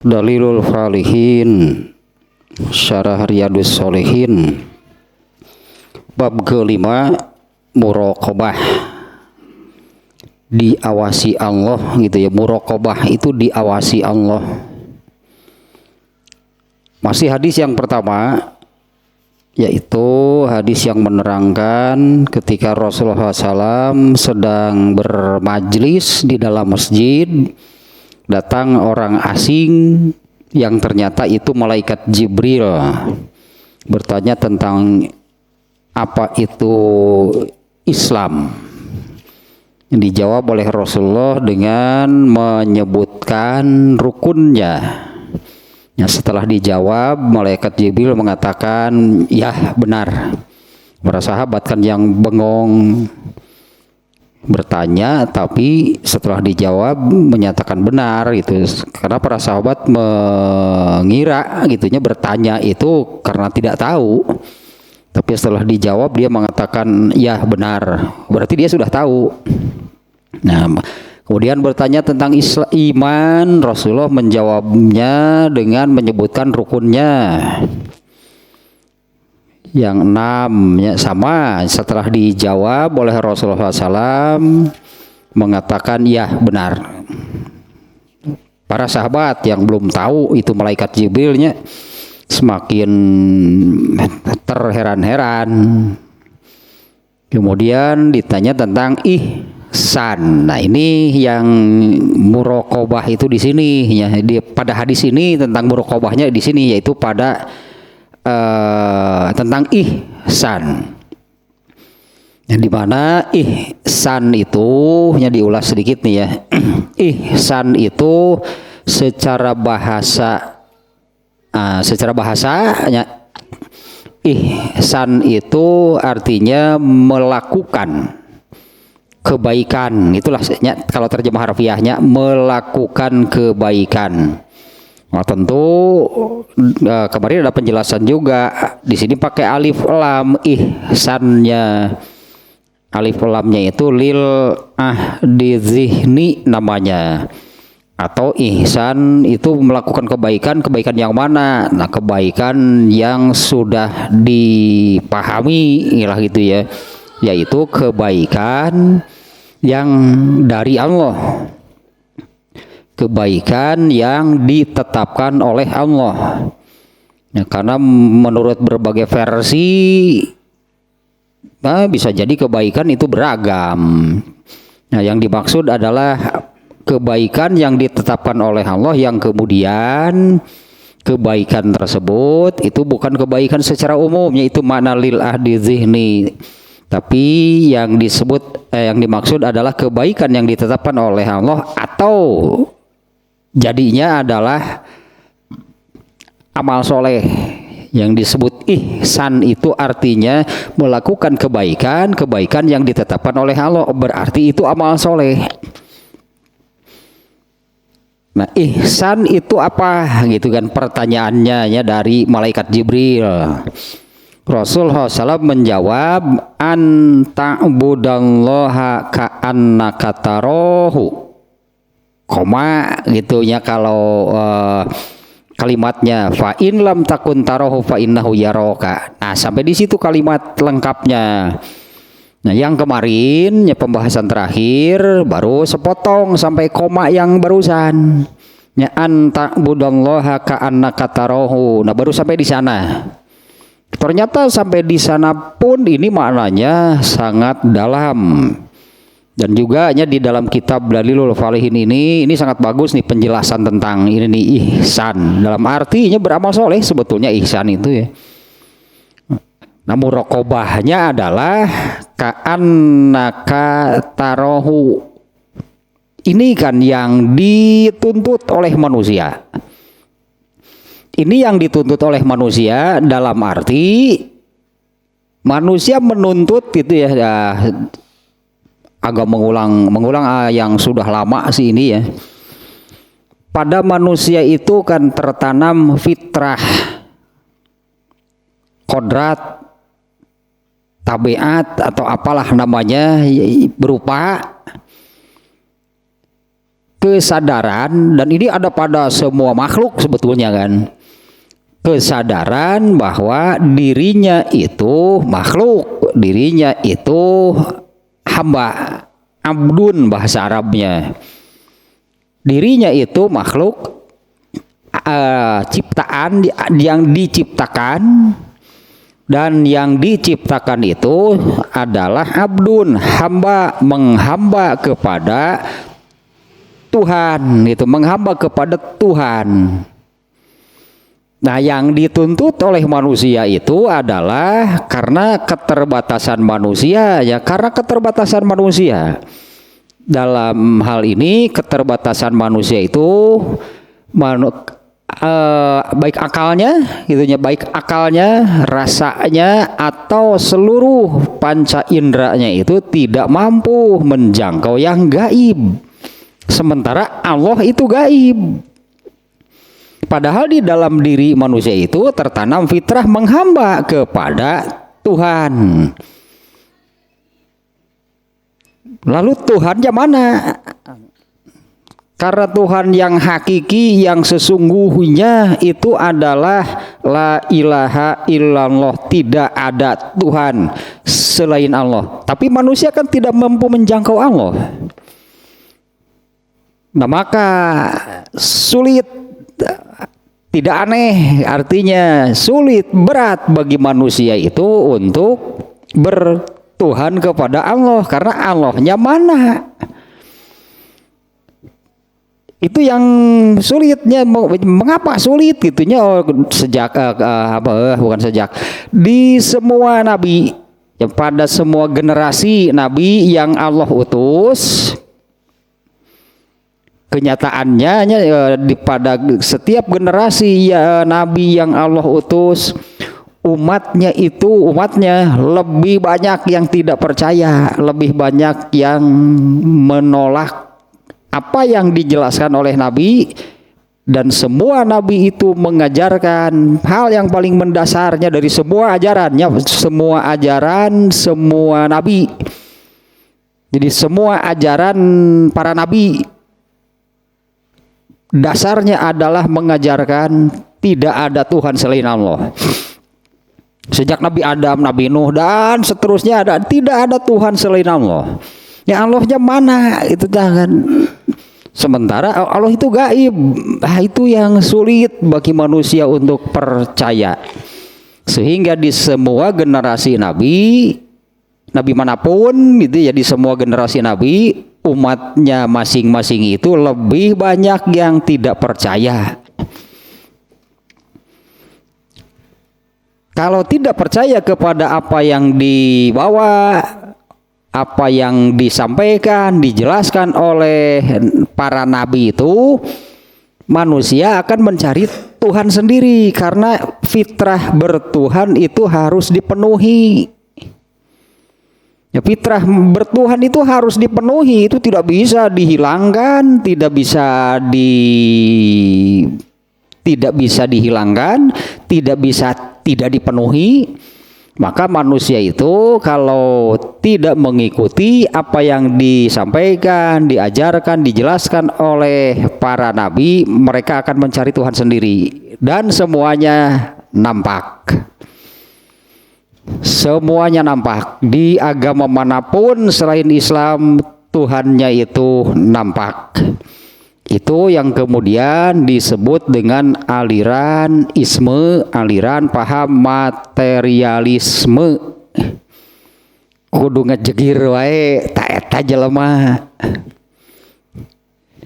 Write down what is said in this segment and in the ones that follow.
Dalilul Falihin Syarah Riyadus Shalihin bab kelima, muraqabah, diawasi Allah gitu ya. Muraqabah itu diawasi Allah. Masih hadis yang pertama, yaitu hadis yang menerangkan ketika Rasulullah SAW sedang bermajlis di dalam masjid, datang orang asing yang ternyata itu malaikat Jibril, bertanya tentang apa itu Islam. Dijawab oleh Rasulullah dengan menyebutkan rukunnya. Ya, setelah dijawab, malaikat Jibril mengatakan, ya benar. Para sahabat kan yang bengong bertanya, tapi setelah dijawab menyatakan benar gitu. Karena para sahabat mengira gitunya bertanya itu karena tidak tahu. Tapi setelah dijawab dia mengatakan ya benar. Berarti dia sudah tahu. Nah, kemudian bertanya tentang iman, Rasulullah menjawabnya dengan menyebutkan rukunnya. Yang 6 ya, sama setelah dijawab oleh Rasulullah SAW mengatakan ya benar. Para sahabat yang belum tahu itu malaikat Jibrilnya semakin terheran-heran. Kemudian ditanya tentang ihsan. Nah, ini yang muraqabah itu di sini ya. Pada hadis ini tentang muraqabahnya di sini, yaitu pada tentang ihsan, yang dimana ihsan itu diulas sedikit nih ya. Ihsan itu secara bahasanya, ihsan itu artinya melakukan kebaikan. Itulah kalau terjemah harfiahnya, melakukan kebaikan. Nah, tentu kemarin ada penjelasan juga. Di sini pakai alif lam, ihsannya. Alif lamnya itu lil ahdi zihni namanya. Atau ihsan itu melakukan kebaikan. Kebaikan yang mana? Nah, kebaikan yang sudah dipahami lah gitu ya. Yaitu kebaikan yang dari Allah. Kebaikan yang ditetapkan oleh Allah ya, karena menurut berbagai versi bisa jadi kebaikan itu beragam. Nah, yang dimaksud adalah kebaikan yang ditetapkan oleh Allah, yang kemudian kebaikan tersebut itu bukan kebaikan secara umum, yaitu makna lil ahdi zihni, tapi yang dimaksud adalah kebaikan yang ditetapkan oleh Allah, atau jadinya adalah amal soleh. Yang disebut ihsan itu artinya melakukan kebaikan yang ditetapkan oleh Allah, berarti itu amal soleh. Nah, ihsan itu apa gitu kan pertanyaannya ya dari malaikat Jibril. Rasulullah SAW menjawab, anta'budallaha ka'annaka tarahu, koma gitu ya. Kalau kalimatnya fa in lam takun tarahu fa innahu yaraka. Nah, sampai di situ kalimat lengkapnya. Nah, yang kemarin ya pembahasan terakhir baru sepotong sampai koma yang barusan. Ya anta budallaha ka'annaka tarahu. Nah, baru sampai di sana. Ternyata sampai di sana pun ini maknanya sangat dalam. Dan juga di dalam kitab Dalilul Falihin ini sangat bagus nih penjelasan tentang ini nih ihsan. Dalam artinya beramal soleh sebetulnya ihsan itu ya. Nah, muraqabahnya adalah ka'annaka tarahu. Ini kan yang dituntut oleh manusia. Ini yang dituntut oleh manusia dalam arti manusia menuntut gitu ya. Agak mengulang yang sudah lama sih ini ya. Pada manusia itu kan tertanam fitrah, kodrat, tabiat atau apalah namanya, berupa kesadaran, dan ini ada pada semua makhluk sebetulnya kan, kesadaran bahwa dirinya itu makhluk, dirinya itu hamba, abdun bahasa Arabnya, dirinya itu makhluk ciptaan yang diciptakan, dan yang diciptakan itu adalah abdun, hamba, menghamba kepada Tuhan, itu menghamba kepada Tuhan. Nah, yang dituntut oleh manusia itu adalah karena keterbatasan manusia, ya karena keterbatasan manusia. Dalam hal ini keterbatasan manusia itu baik akalnya, gitunya, baik akalnya, rasanya, atau seluruh panca inderanya itu tidak mampu menjangkau yang gaib. Sementara Allah itu gaib. Padahal di dalam diri manusia itu tertanam fitrah menghamba kepada Tuhan. Lalu Tuhannya mana? Karena Tuhan yang hakiki, yang sesungguhnya itu adalah la ilaha illallah, tidak ada Tuhan selain Allah. Tapi manusia kan tidak mampu menjangkau Allah. Nah, maka sulit, tidak aneh, artinya sulit, berat bagi manusia itu untuk bertuhan kepada Allah, karena Allahnya mana? Itu yang sulitnya. Mengapa sulit gitunya? Sejak bukan sejak, di semua nabi, pada semua generasi nabi yang Allah utus, kenyataannya pada setiap generasi ya nabi yang Allah utus, umatnya lebih banyak yang tidak percaya, lebih banyak yang menolak apa yang dijelaskan oleh nabi. Dan semua nabi itu mengajarkan hal yang paling mendasarnya dari semua ajarannya, semua ajaran semua nabi. Jadi semua ajaran para nabi dasarnya adalah mengajarkan tidak ada Tuhan selain Allah. Sejak Nabi Adam, Nabi Nuh, dan seterusnya tidak ada Tuhan selain Allah. Ya Allahnya mana? Itu kan. Sementara Allah itu gaib. Nah, itu yang sulit bagi manusia untuk percaya. Sehingga di semua generasi nabi manapun gitu ya, di semua generasi nabi, umatnya masing-masing itu lebih banyak yang tidak percaya. Kalau tidak percaya kepada apa yang dibawa, apa yang disampaikan, dijelaskan oleh para nabi itu, manusia akan mencari Tuhan sendiri, karena fitrah bertuhan itu harus dipenuhi. Ya, fitrah bertuhan itu harus dipenuhi, itu tidak bisa dihilangkan, tidak bisa dihilangkan, tidak bisa tidak dipenuhi. Maka manusia itu kalau tidak mengikuti apa yang disampaikan, diajarkan, dijelaskan oleh para nabi, mereka akan mencari Tuhan sendiri, dan semuanya nampak. Semuanya nampak di agama manapun selain Islam, Tuhannya itu nampak. Itu yang kemudian disebut dengan aliran isme, aliran paham materialisme. Kudu ngejegir wae ta eta jelema,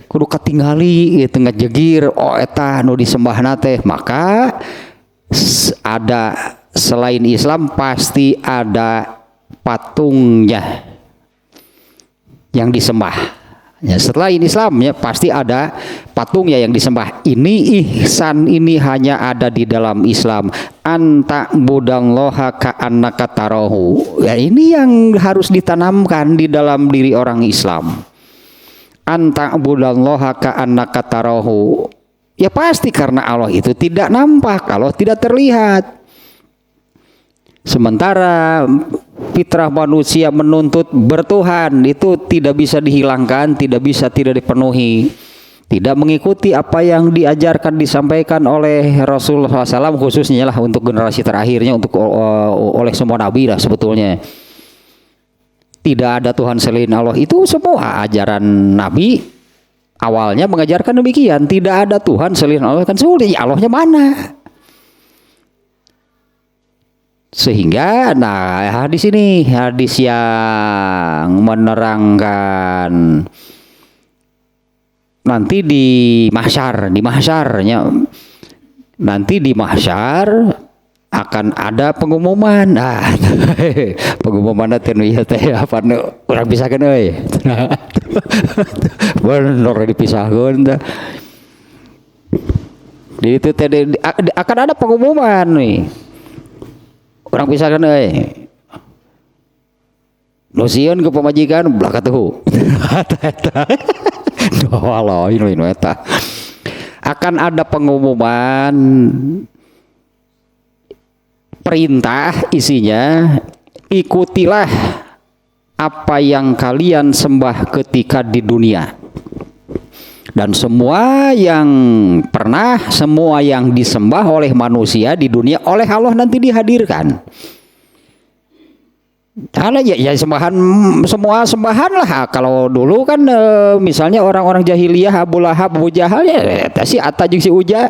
kudu katingali gitu, ngejegir oh eta nu disembahna teh. Maka ada, selain Islam pasti ada patungnya yang disembah. Ya, selain Islam ya pasti ada patungnya yang disembah. Ini ihsan ini hanya ada di dalam Islam. Anta budallaha ka'annaka tarahu. Ya, ini yang harus ditanamkan di dalam diri orang Islam. Anta budallaha ka'annaka tarahu. Ya pasti karena Allah itu tidak nampak, Allah tidak terlihat. Sementara fitrah manusia menuntut bertuhan itu tidak bisa dihilangkan, tidak bisa tidak dipenuhi. tidak mengikuti apa yang diajarkan disampaikan oleh Rasulullah SAW, khususnya lah untuk generasi terakhirnya, untuk oleh semua nabi lah sebetulnya. Tidak ada Tuhan selain Allah, itu semua ajaran nabi awalnya mengajarkan demikian. Tidak ada Tuhan selain Allah, kan sulit, ya Allahnya mana? Sehingga hadis ini hadis yang menerangkan nanti di mahsyarnya, nanti di mahsyar akan ada pengumuman. Pengumuman teh apa urang pisahkeun euy. Bener dipisahkeun teh. Di itu teh akan ada pengumuman nih. Urang pisahkeun euy. Nu sieun ke pamajikan belah katuhu. Akan ada pengumuman perintah, isinya ikutilah apa yang kalian sembah ketika di dunia, dan semua yang disembah oleh manusia di dunia oleh Allah nanti dihadirkan. Karena ya sembahan, semua sembahan lah. Kalau dulu kan misalnya orang-orang jahiliyah, Abu Lahab, Abu Jahal, ya si Atta jeung si Uja.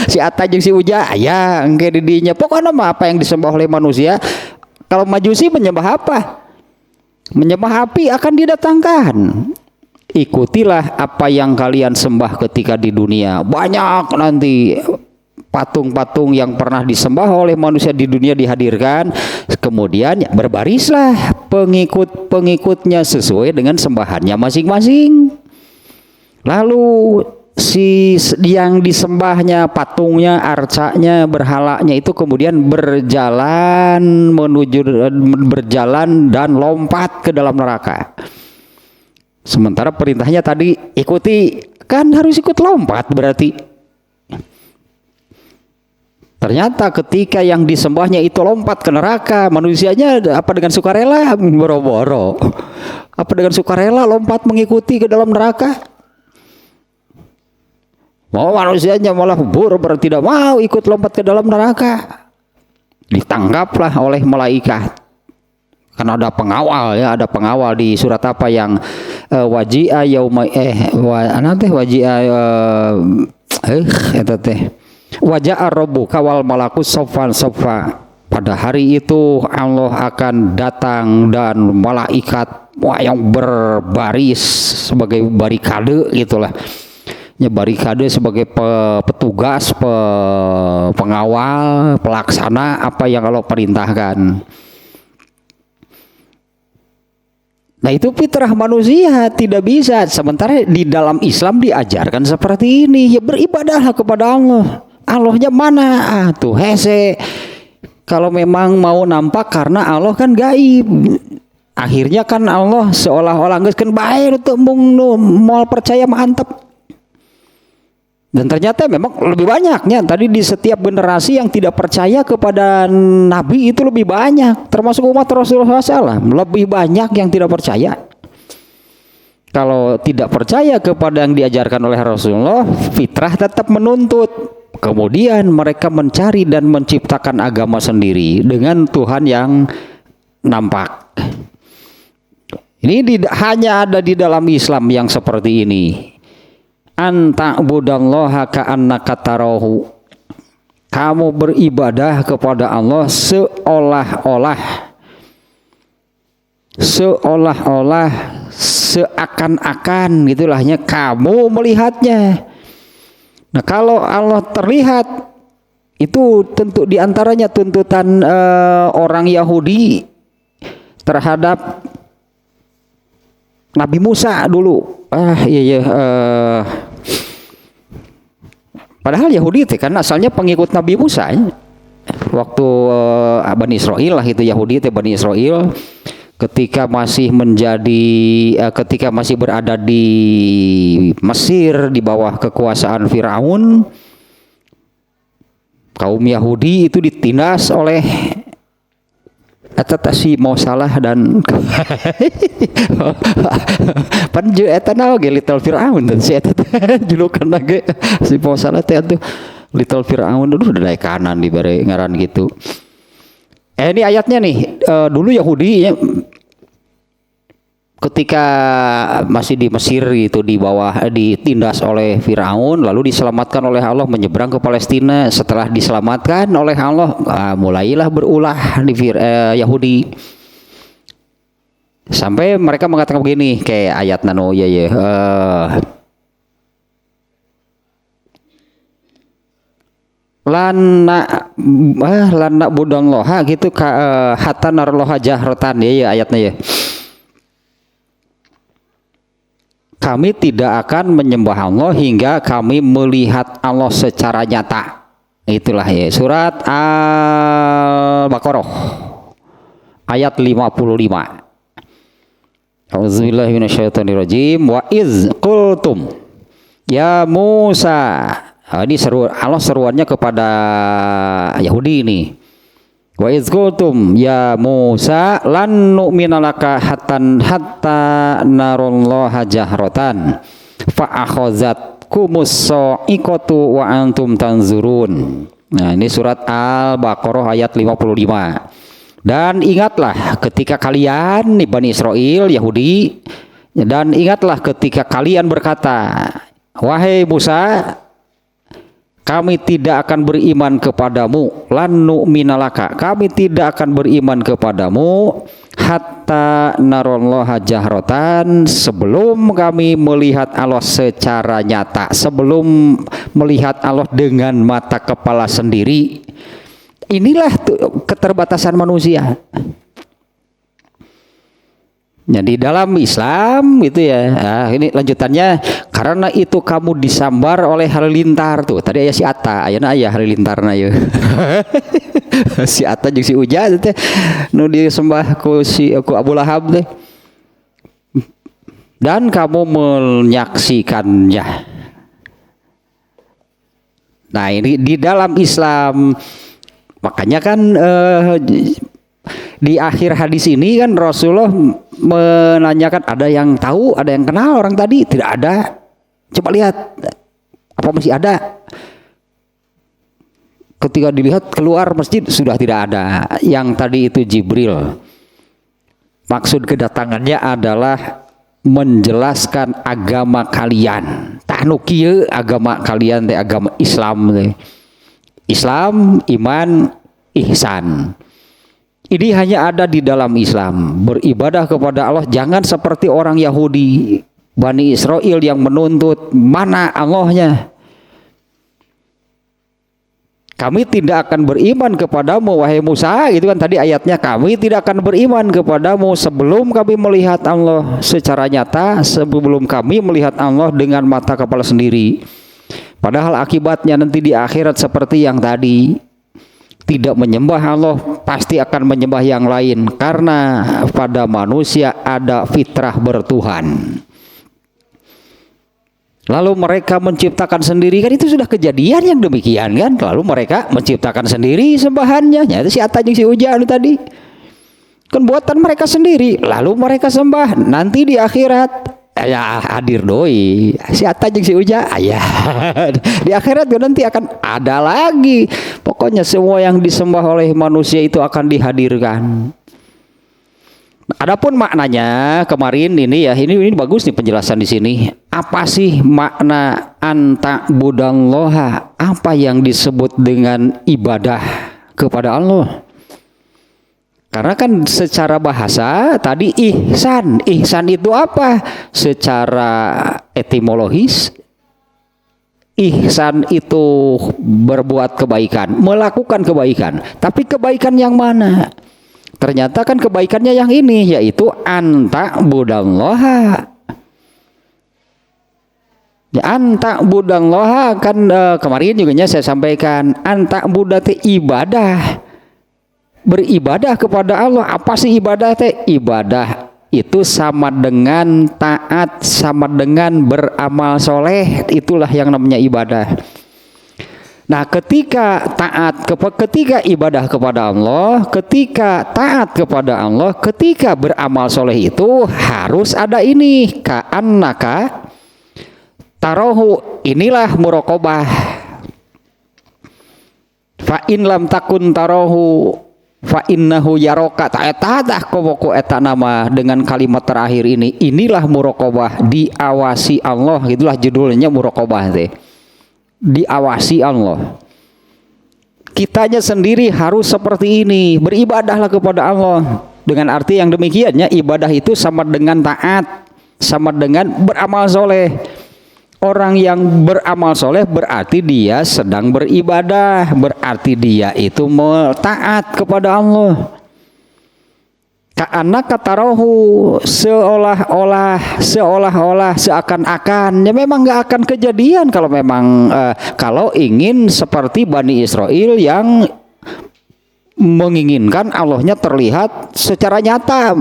Si Atta jeung si Uja ya engke di dinya. Pokoknya mah apa yang disembah oleh manusia. Kalau Majusi menyembah apa? Menyembah api akan didatangkan. Ikutilah apa yang kalian sembah ketika di dunia. Banyak nanti patung-patung yang pernah disembah oleh manusia di dunia dihadirkan, kemudian berbarislah pengikut-pengikutnya sesuai dengan sembahannya masing-masing. Lalu si yang disembahnya, patungnya, arcanya, berhalanya itu kemudian berjalan dan lompat ke dalam neraka. Sementara perintahnya tadi ikuti, kan harus ikut lompat berarti. Ternyata ketika yang disembahnya itu lompat ke neraka, manusianya apa dengan sukarela boro-boro? Apa dengan sukarela lompat mengikuti ke dalam neraka? Mau manusianya malah tidak mau ikut lompat ke dalam neraka. Ditangkaplah oleh malaikat. Karena ada pengawal ya, ada pengawal di surat apa yang waji'a yauma Wajah Rabbuka wal malaku soffan soffa. Pada hari itu Allah akan datang dan malaikat yang berbaris sebagai barikade gitulah. Ya barikade sebagai petugas, pengawal, pelaksana apa yang Allah perintahkan. Nah itu fitrah manusia, tidak bisa. Sementara di dalam Islam diajarkan seperti ini, ya beribadahlah kepada Allah. Allahnya mana? Tuh hese. Kalau memang mau nampak, karena Allah kan gaib. Akhirnya kan Allah seolah-olah geus kan bae untuk mau percaya mantap. Dan ternyata memang lebih banyaknya. Tadi di setiap generasi yang tidak percaya kepada Nabi itu lebih banyak. Termasuk umat Rasulullah SAW. Lebih banyak yang tidak percaya. Kalau tidak percaya kepada yang diajarkan oleh Rasulullah, fitrah tetap menuntut. Kemudian mereka mencari dan menciptakan agama sendiri dengan Tuhan yang nampak. Ini hanya ada di dalam Islam yang seperti ini. Anta budallaha ka'annaka tarahu. Kamu beribadah kepada Allah seolah-olah seakan-akan gitulahnya kamu melihatnya. Nah kalau Allah terlihat, itu tentu diantaranya tuntutan orang Yahudi terhadap Nabi Musa dulu. Padahal Yahudi itu kan asalnya pengikut Nabi Musa. Waktu Bani Israel lah itu Yahudi itu Bani Israel. Ketika masih berada di Mesir di bawah kekuasaan Firaun, kaum Yahudi itu ditindas oleh eta si mau salah dan pan je eta naon ge Little Firaun dan si eta julukan ge si mau salah teh atuh Little Firaun udah dari kanan dibere ngaran gitu. Ini ayatnya nih dulu Yahudi ya, ketika masih di Mesir gitu di bawah ditindas oleh Firaun lalu diselamatkan oleh Allah menyeberang ke Palestina. Setelah diselamatkan oleh Allah mulailah berulah di Yahudi sampai mereka mengatakan begini kayak ayat nano ya lana budang loha gitu hatta narloha jahrotan ya ayatnya ya. Kami tidak akan menyembah Allah hingga kami melihat Allah secara nyata. Itulah ya surat Al-Baqarah ayat 55. Auzubillahi minasyaitonirrajim. Wa iz qultum ya Musa. Ini Allah seruannya kepada Yahudi ini. Wa iz qultum ya Musa lan nu'mina laka hatta narullaha jahratan fa akhazatkumus sa'iqatu wa antum tanzurun. Nah, ini surat Al-Baqarah ayat 55. Dan ingatlah ketika kalian Bani Israel Yahudi, dan ingatlah ketika kalian berkata, wahai Musa, kami tidak akan beriman kepadamu, lan nu'mina laka, kami tidak akan beriman kepadamu hatta narullaha jahratan, sebelum kami melihat Allah secara nyata, sebelum melihat Allah dengan mata kepala sendiri. Inilah keterbatasan manusia. Jadi dalam Islam gitu ya. Nah, ini lanjutannya, karena itu kamu disambar oleh halilintar tuh. Tadi aya si Atta, ayeuna aya halilintarna ye. Si Atta jeung si Uja teh nu disembah ku Abu Lahab teh. Dan kamu menyaksikannya. Nah, ini di dalam Islam makanya kan di akhir hadis ini kan Rasulullah menanyakan, ada yang tahu, ada yang kenal orang tadi? Tidak ada. Coba lihat, apa masih ada? Ketika dilihat keluar masjid sudah tidak ada. Yang tadi itu Jibril. Maksud kedatangannya adalah menjelaskan agama kalian. Tanu kieu agama kalian teh agama Islam teh. Islam, iman, ihsan. Ini hanya ada di dalam Islam. Beribadah kepada Allah jangan seperti orang Yahudi, Bani Israel yang menuntut mana Allahnya. Kami tidak akan beriman kepadamu wahai Musa, itu kan tadi ayatnya, kami tidak akan beriman kepadamu sebelum kami melihat Allah secara nyata, sebelum kami melihat Allah dengan mata kepala sendiri. Padahal akibatnya nanti di akhirat seperti yang tadi, tidak menyembah Allah pasti akan menyembah yang lain, karena pada manusia ada fitrah bertuhan. Lalu mereka menciptakan sendiri, kan itu sudah kejadian yang demikian kan. Lalu mereka menciptakan sendiri sembahannya. Itu si Atta jeung si Uja tadi kan buatan mereka sendiri, lalu mereka sembah. Nanti di akhirat ya hadir doi si Atta jeung si Uja ayah. Di akhirat nanti akan ada lagi. Pokoknya semua yang disembah oleh manusia itu akan dihadirkan. Adapun maknanya kemarin ini ya, ini bagus nih penjelasan di sini. Apa sih makna anta budallaha? Apa yang disebut dengan ibadah kepada Allah? Karena kan secara bahasa tadi ihsan. Ihsan itu apa? Secara etimologis, ihsan itu berbuat kebaikan, melakukan kebaikan. Tapi kebaikan yang mana? Ternyata kan kebaikannya yang ini, yaitu anta budallaha. Ya, anta budallaha kan kemarin juga saya sampaikan, anta budate ibadah. Beribadah kepada Allah. Apa sih ibadah teh? Ibadah itu sama dengan taat, sama dengan beramal soleh. Itulah yang namanya ibadah. Nah, ketika ketika ibadah kepada Allah, ketika taat kepada Allah, ketika beramal soleh itu harus ada ini ka'annaka tarohu, inilah muraqabah. Fa in lam takun tarohu fa innahu yaraka, ta'atah koboko eta nama dengan kalimat terakhir ini, inilah muraqabah, diawasi Allah, itulah judulnya muraqabah teh. Diawasi Allah. Kitanya sendiri harus seperti ini, beribadahlah kepada Allah. Dengan arti yang demikiannya, ibadah itu sama dengan taat, sama dengan beramal soleh. Orang yang beramal soleh berarti dia sedang beribadah, berarti dia itu taat kepada Allah. Ka'annaka tarahu, seolah-olah seakan-akan, ya memang nggak akan kejadian kalau memang kalau ingin seperti Bani Israel yang menginginkan Allahnya terlihat secara nyata,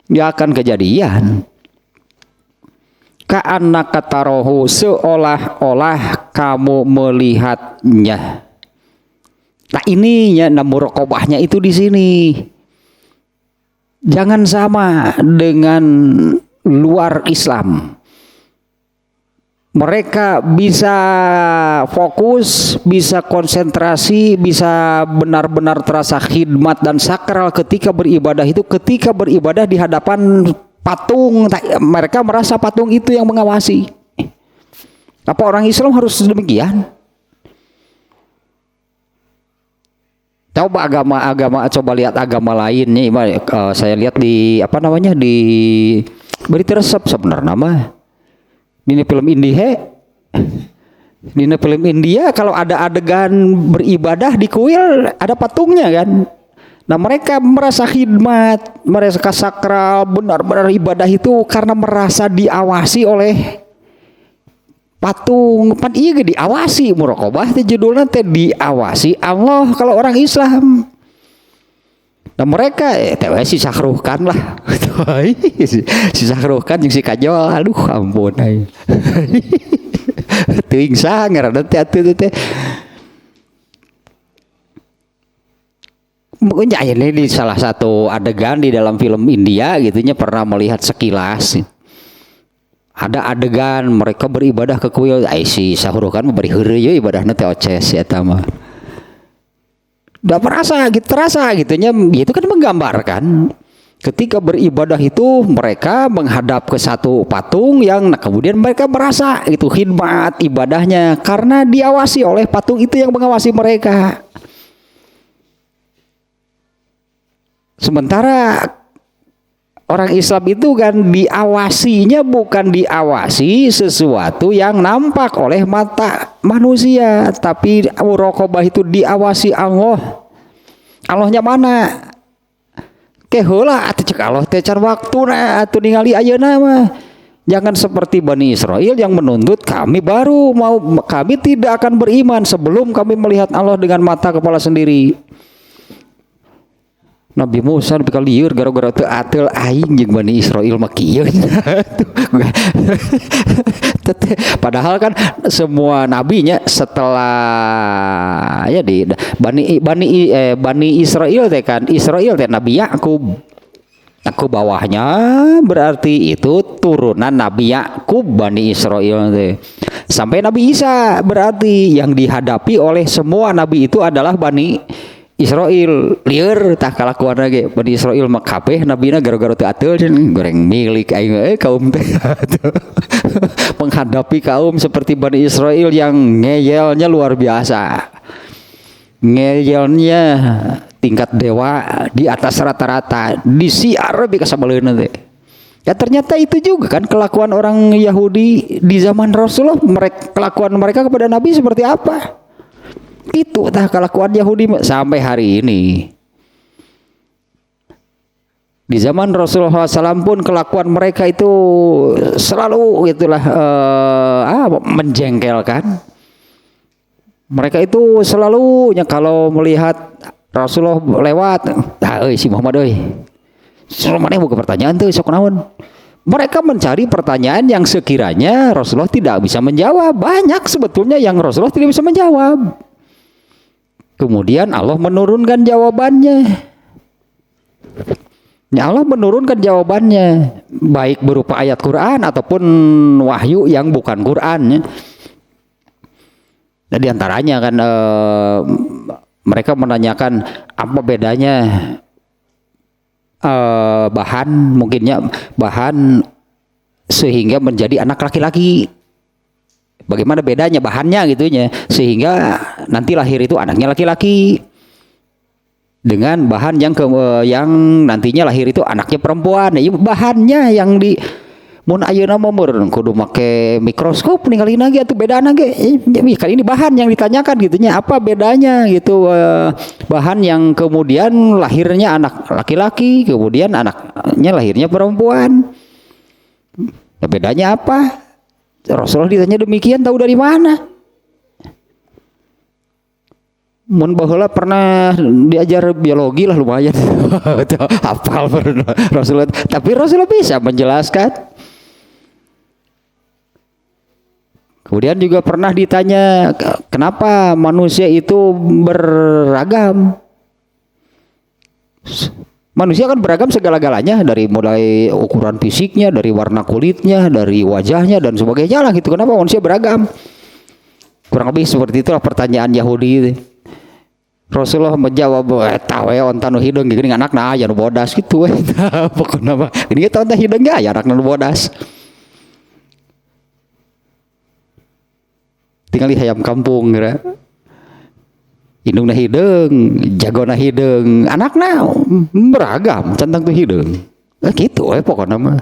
nggak akan kejadian. Ka'annaka tarahu, seolah-olah kamu melihatnya. Nah ini ya muraqabahnya itu di sini. Jangan sama dengan luar Islam. Mereka bisa fokus, bisa konsentrasi, bisa benar-benar terasa khidmat dan sakral ketika beribadah itu, ketika beribadah di hadapan patung. Mereka merasa patung itu yang mengawasi. Apa orang Islam harus demikian? Coba agama, coba lihat agama lainnya. Saya lihat di apa namanya, di berita resep sebenarnya nama. Ini film India kalau ada adegan beribadah di kuil ada patungnya kan. Nah mereka merasa khidmat, merasa sakral, benar-benar ibadah itu karena merasa diawasi oleh patung. Pan iya ge diawasi, muraqabah teh judulna teh diawasi Allah kalau orang Islam. Nah mereka teh si sakruhkan lah. Si sakruhkan jeung si kajol, aduh ampun ai. Teuing sanger teh atuh teh. Mungkin ini di salah satu adegan di dalam film India gitunya pernah melihat sekilas. Ada adegan mereka beribadah ke kuil, si sahurukan memberi heureuy ye ibadahna teh oces eta mah. Da terasa gitunya, itu kan menggambarkan ketika beribadah itu mereka menghadap ke satu patung yang kemudian mereka merasa itu khidmat ibadahnya karena diawasi oleh patung itu yang mengawasi mereka. Sementara orang Islam itu kan diawasinya bukan diawasi sesuatu yang nampak oleh mata manusia, tapi muraqabah itu diawasi Allah. Allahnya mana? Keheula atuh cek Allah teh can waktuna atuh ningali ayeuna mah. Jangan seperti Bani Israel yang menuntut kami tidak akan beriman sebelum kami melihat Allah dengan mata kepala sendiri. Nabi Musa bika lieur gara-gara teu atel aing jeung Bani Israil mah kieu. Padahal kan semua nabinya setelah ya di Bani Israil teh kan, Israil teh Nabi Yakub. Aku bawahnya berarti itu turunan Nabi Yakub Bani Israil teh. Sampai Nabi Isa berarti yang dihadapi oleh semua nabi itu adalah Bani Israel. Lieur tah kalakuan ge Bani Israel mah kabeh nabina gara-gara teu ateul goreng milik aing kaum teh. Menghadapi kaum seperti Bani Israel yang ngeyelnya luar biasa. Ngeyelnya tingkat dewa di atas rata-rata, disiar bika sabaleuna teh. Ya ternyata itu juga kan kelakuan orang Yahudi di zaman Rasulullah, kelakuan mereka kepada Nabi seperti apa? Itu tah kelakuan Yahudi sampai hari ini. Di zaman Rasulullah SAW pun kelakuan mereka itu selalu itulah menjengkelkan. Mereka itu selalu kalau melihat Rasulullah lewat, si Muhammad euy. Mana buka pertanyaan tuh sok naon? Mereka mencari pertanyaan yang sekiranya Rasulullah tidak bisa menjawab. Banyak sebetulnya yang Rasulullah tidak bisa menjawab. Kemudian Allah menurunkan jawabannya. Ya, Allah menurunkan jawabannya, baik berupa ayat Quran ataupun wahyu yang bukan Quran. Nah, di antaranya kan mereka menanyakan apa bedanya bahan, mungkinnya bahan sehingga menjadi anak laki-laki. Bagaimana bedanya bahannya gitunya sehingga nanti lahir itu anaknya laki-laki dengan bahan yang nantinya lahir itu anaknya perempuan. Nah, bahannya yang di mun ayeuna mah kudu make mikroskop ninggalin lagi atuh bedana ge. Kan ini bahan yang ditanyakan gitunya, apa bedanya gitu, bahan yang kemudian lahirnya anak laki-laki, kemudian anaknya lahirnya perempuan. Nah, bedanya apa? Rasulullah ditanya demikian, tahu dari mana? Mun baheula pernah diajar biologi lah lumayan. Hafal Rasulullah, tapi Rasulullah bisa menjelaskan. Kemudian juga pernah ditanya kenapa manusia itu beragam. Manusia kan beragam segala-galanya, dari mulai ukuran fisiknya, dari warna kulitnya, dari wajahnya dan sebagainya lah gitu. Kenapa manusia beragam? Kurang lebih seperti itulah pertanyaan Yahudi. Rasulullah menjawab, tahu ya onta nu hideung geuning anakna aya nu bodas gitu. Pokona mah geuning eta onta hideung ge aya anakna nu bodas. Tinggal di hayam kampung kira. Indungna hideung, jagona hideung, anakna beragam, centang tuh hideung. Gitu pokoknya mah.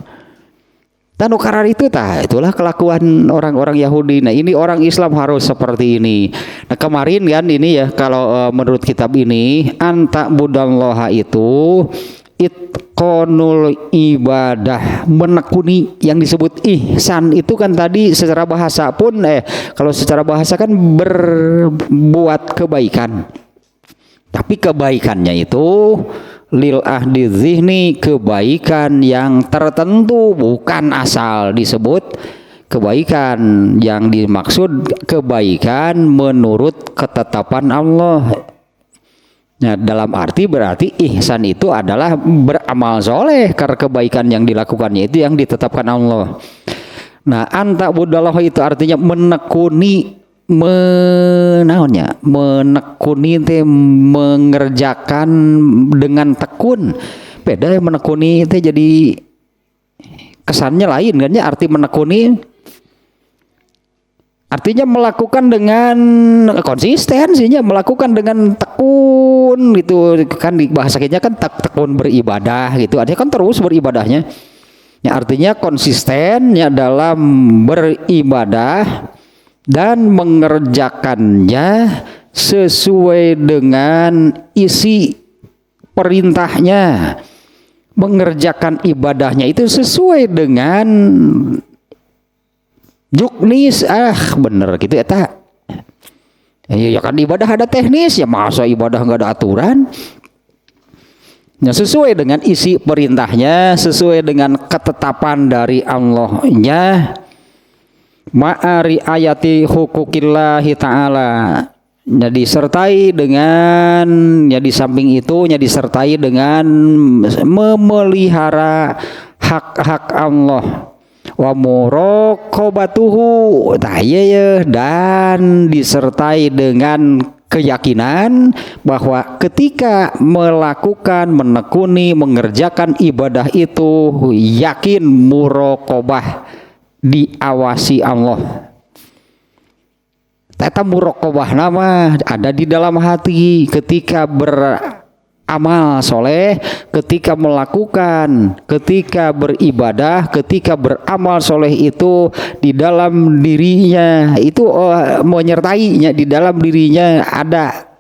Tanu karar itu itulah kelakuan orang-orang Yahudi. Nah, ini orang Islam harus seperti ini. Nah, kemarin kan ini ya kalau menurut kitab ini anta budallaha itu itqanul ibadah, menekuni yang disebut ihsan itu kan tadi secara bahasa pun kalau secara bahasa kan berbuat kebaikan. Tapi kebaikannya itu lil ahdi zihni, kebaikan yang tertentu, bukan asal disebut kebaikan. Yang dimaksud kebaikan menurut ketetapan Allah. Nah, dalam arti berarti ihsan itu adalah beramal soleh karena kebaikan yang dilakukannya itu yang ditetapkan Allah. Nah, anta budallah itu artinya menekuni, menekuni itu mengerjakan dengan tekun. Beda ya menekuni itu jadi kesannya lain kan ya, arti menekuni artinya melakukan dengan konsisten sihnya, melakukan dengan tekun gitu kan, di bahasa kitanya kan tekun beribadah gitu, artinya kan terus beribadahnya. Ya, artinya konsistennya dalam beribadah dan mengerjakannya sesuai dengan isi perintahnya, mengerjakan ibadahnya itu sesuai dengan juknis, bener gitu ya tak? Ya kan ibadah ada teknis, ya masa ibadah nggak ada aturan? Ya, sesuai dengan isi perintahnya, sesuai dengan ketetapan dari Allahnya, ma'ari ayati hukukillahi ta'ala. Ya disertai dengan, ya di samping itu ya disertai dengan memelihara hak-hak Allah. Wa muraqabatuhu, dan disertai dengan keyakinan bahwa ketika melakukan, menekuni, mengerjakan ibadah itu yakin muraqabah, diawasi Allah. Tata muraqabah nama ada di dalam hati ketika beramal soleh, ketika melakukan, ketika beribadah, ketika beramal soleh itu di dalam dirinya itu menyertainya, di dalam dirinya ada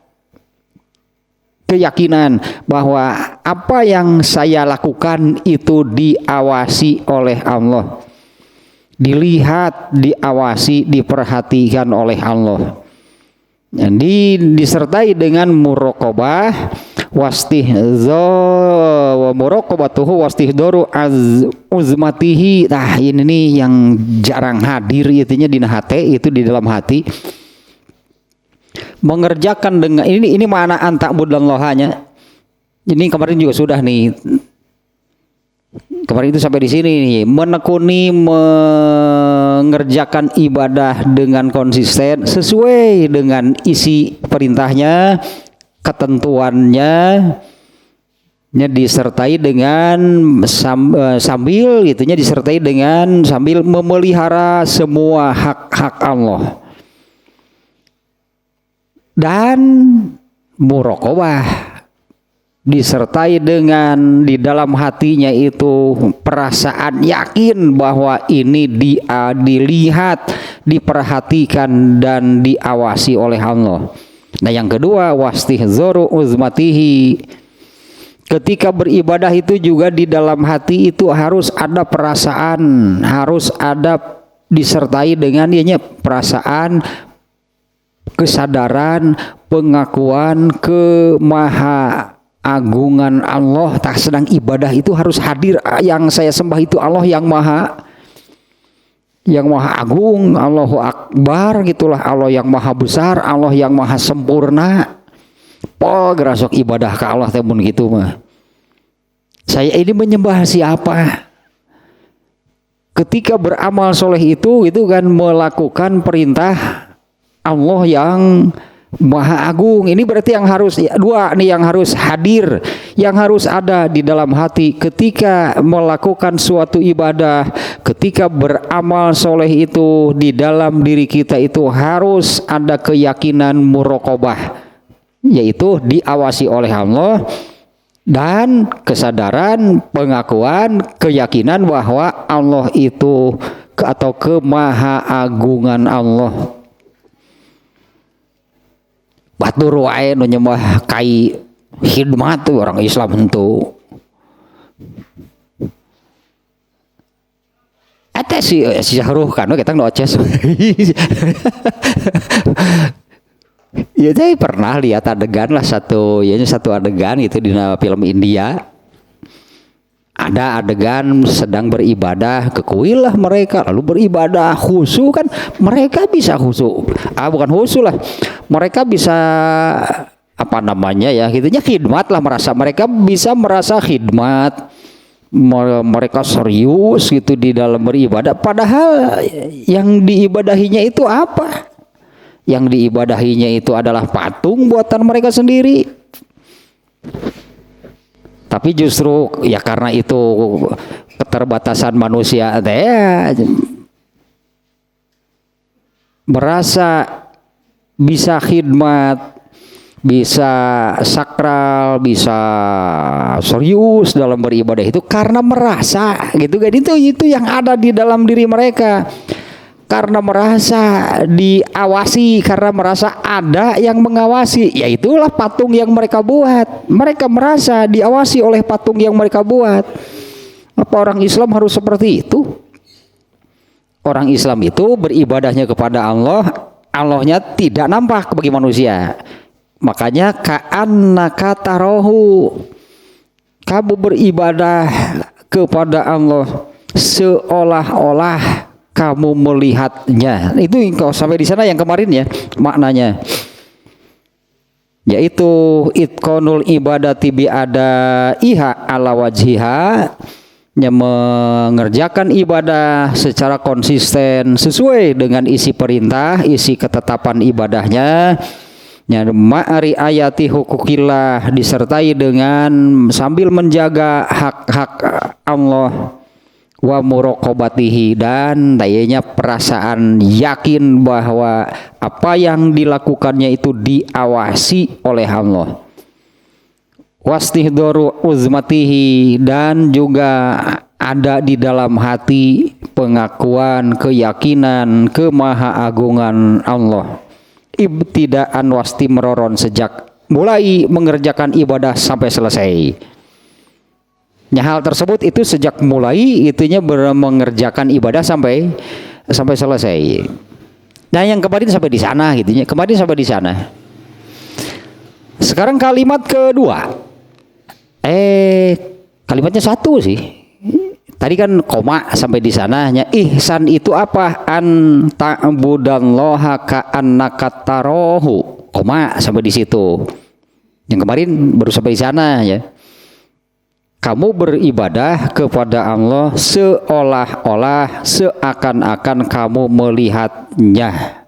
keyakinan bahwa apa yang saya lakukan itu diawasi oleh Allah, dilihat, diawasi, diperhatikan oleh Allah. Jadi disertai dengan muraqabah, wastihzo wa muraqabatuhu wastihdaru uzmatihi. Nah ini nih yang jarang hadir itunya di hati, itu di dalam hati. Mengerjakan dengan ini mana antakbud dan lohanya. Ini kemarin juga sudah nih. Kemarin itu sampai di sini nih, menekuni mengerjakan ibadah dengan konsisten sesuai dengan isi perintahnya, ketentuannya, disertai dengan sambil itunya disertai dengan sambil memelihara semua hak-hak Allah dan muraqabah, disertai dengan di dalam hatinya itu perasaan yakin bahwa ini dilihat, diperhatikan dan diawasi oleh Allah. Nah yang kedua wastihzaru uzmatihi, ketika beribadah itu juga di dalam hati itu harus ada perasaan, harus ada disertai dengan perasaan, kesadaran, pengakuan kemaha agungan Allah. Tak sedang ibadah itu harus hadir, yang saya sembah itu Allah yang maha agung, Allahu Akbar gitulah, Allah yang maha besar, Allah yang maha sempurna. Gerasok ibadah ke Allah temun gitu mah. Saya ini menyembah siapa? Ketika beramal soleh itu kan melakukan perintah Allah yang Maha Agung. Ini berarti yang harus dua nih, yang harus hadir, yang harus ada di dalam hati ketika melakukan suatu ibadah, ketika beramal soleh itu di dalam diri kita itu harus ada keyakinan muraqabah, yaitu diawasi oleh Allah, dan kesadaran, pengakuan, keyakinan bahwa Allah itu atau kemaha agungan Allah. Batur wae nu nyembah kai khidmat tuh orang Islam henteu. Eta si Syahrul kan kita ngoces. Ya saya pernah lihat adegan lah satu adegan itu di film India. Ada adegan sedang beribadah ke kuil lah mereka, lalu beribadah khusyuk kan, mereka bisa khusyuk, bukan khusyuk lah, mereka bisa apa namanya ya, gitunya khidmat lah, mereka bisa merasa khidmat, mereka serius gitu di dalam beribadah, padahal yang diibadahinya itu apa? Yang diibadahinya itu adalah patung buatan mereka sendiri. Tapi justru ya karena itu keterbatasan manusia merasa bisa khidmat, bisa sakral, bisa serius dalam beribadah itu karena merasa gitu kan, itu yang ada di dalam diri mereka. Karena merasa diawasi, karena merasa ada yang mengawasi, ya itulah patung yang mereka buat. Mereka merasa diawasi oleh patung yang mereka buat. Apa orang Islam harus seperti itu? Orang Islam itu beribadahnya kepada Allah, Allahnya tidak nampak bagi manusia. Makanya ka'annaka tarahu, kamu beribadah kepada Allah seolah-olah kamu melihatnya. Itu kalau sampai di sana yang kemarin ya maknanya, yaitu itqanul ibadati bi ada iha ala wajhiha, yang mengerjakan ibadah secara konsisten sesuai dengan isi perintah, isi ketetapan ibadahnya, ma'ari ayati hukukillah, disertai dengan sambil menjaga hak-hak Allah, wa muraqabatihi, dan dayanya perasaan yakin bahwa apa yang dilakukannya itu diawasi oleh Allah. Wastihdaru uzmatihi, dan juga ada di dalam hati pengakuan, keyakinan kemahaagungan Allah. Ibtidaan wastimroron, sejak mulai mengerjakan ibadah sampai selesai. Hal tersebut itu sejak mulai itunya mengerjakan ibadah sampai selesai. Nah yang kemarin sampai di sana gitunya, kemarin sampai di sana. Sekarang kalimat kedua. Kalimatnya satu sih. Tadi kan koma sampai di sananya. Ihsan itu apa? An ta'budallaha ka'annaka tarahu. Koma sampai di situ. Yang kemarin baru sampai di sana ya. Kamu beribadah kepada Allah seolah-olah seakan-akan kamu melihatnya.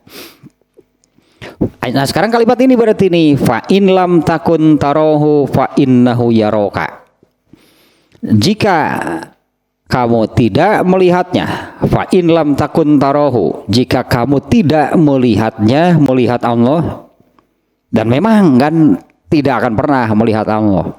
Nah sekarang kalimat ini berarti nih fa in lam takun tarahu fa innahu yaraka. Jika kamu tidak melihatnya, fa in lam takun tarahu, jika kamu tidak melihatnya, melihat Allah, dan memang kan tidak akan pernah melihat Allah.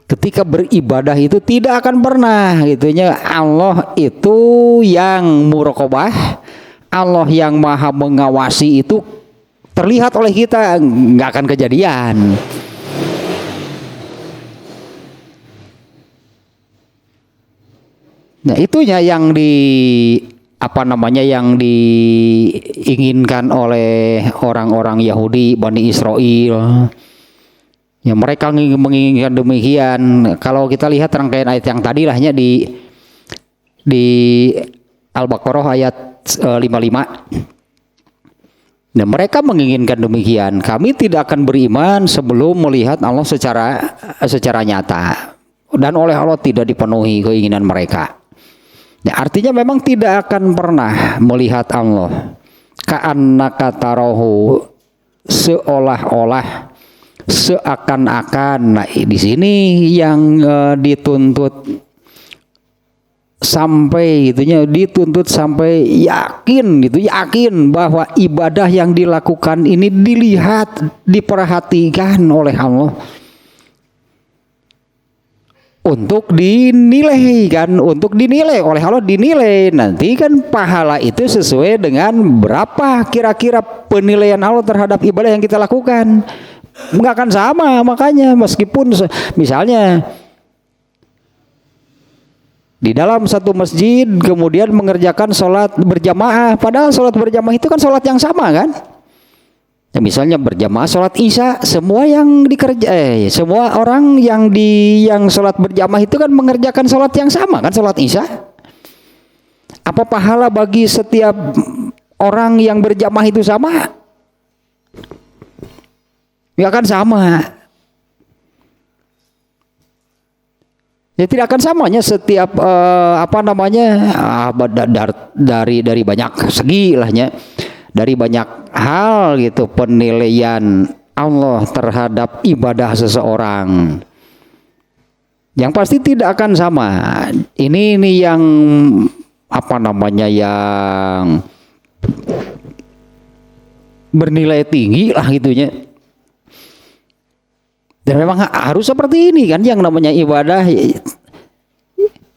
Ketika beribadah itu tidak akan pernah gitunya Allah itu yang muraqabah, Allah yang maha mengawasi itu terlihat oleh kita, nggak akan kejadian. Nah itunya yang yang diinginkan oleh orang-orang Yahudi Bani Israel. Ya mereka menginginkan demikian. Kalau kita lihat rangkaian ayat yang tadi lahnya di Al-Baqarah ayat 55. Nah mereka menginginkan demikian. Kami tidak akan beriman sebelum melihat Allah secara nyata. Dan oleh Allah tidak dipenuhi keinginan mereka. Nah, artinya memang tidak akan pernah melihat Allah. Ka'annaka tarahu, seolah-olah, seakan-akan. Nah, di sini yang dituntut sampai gitunya, dituntut sampai yakin bahwa ibadah yang dilakukan ini dilihat, diperhatikan oleh Allah. Untuk dinilai oleh Allah, dinilai nanti kan pahala itu sesuai dengan berapa kira-kira penilaian Allah terhadap ibadah yang kita lakukan. Nggak akan sama, makanya meskipun misalnya di dalam satu masjid kemudian mengerjakan sholat berjamaah, padahal sholat berjamaah itu kan sholat yang sama kan. Ya, misalnya berjamaah sholat isya, semua orang yang sholat berjamaah itu kan mengerjakan sholat yang sama kan, sholat isya. Apa pahala bagi setiap orang yang berjamaah itu sama? Ya kan sama. Ya tidak akan samanya setiap dari banyak segi lahnya. Dari banyak hal gitu penilaian Allah terhadap ibadah seseorang yang pasti tidak akan sama. Ini yang yang bernilai tinggi lah gitunya. Dan memang harus seperti ini kan yang namanya ibadah.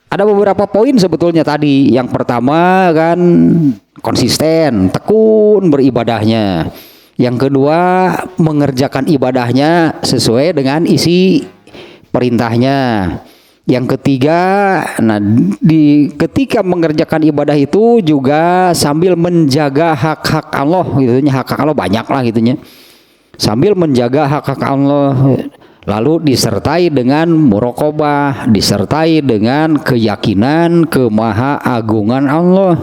Ada beberapa poin sebetulnya tadi. Yang pertama kan konsisten, tekun beribadahnya. Yang kedua mengerjakan ibadahnya sesuai dengan isi perintahnya. Yang ketiga, ketika mengerjakan ibadah itu juga sambil menjaga hak-hak Allah, gitunya hak-hak Allah banyak lah gitunya. Sambil menjaga hak-hak Allah. Lalu disertai dengan muraqabah, disertai dengan keyakinan kemahaagungan Allah.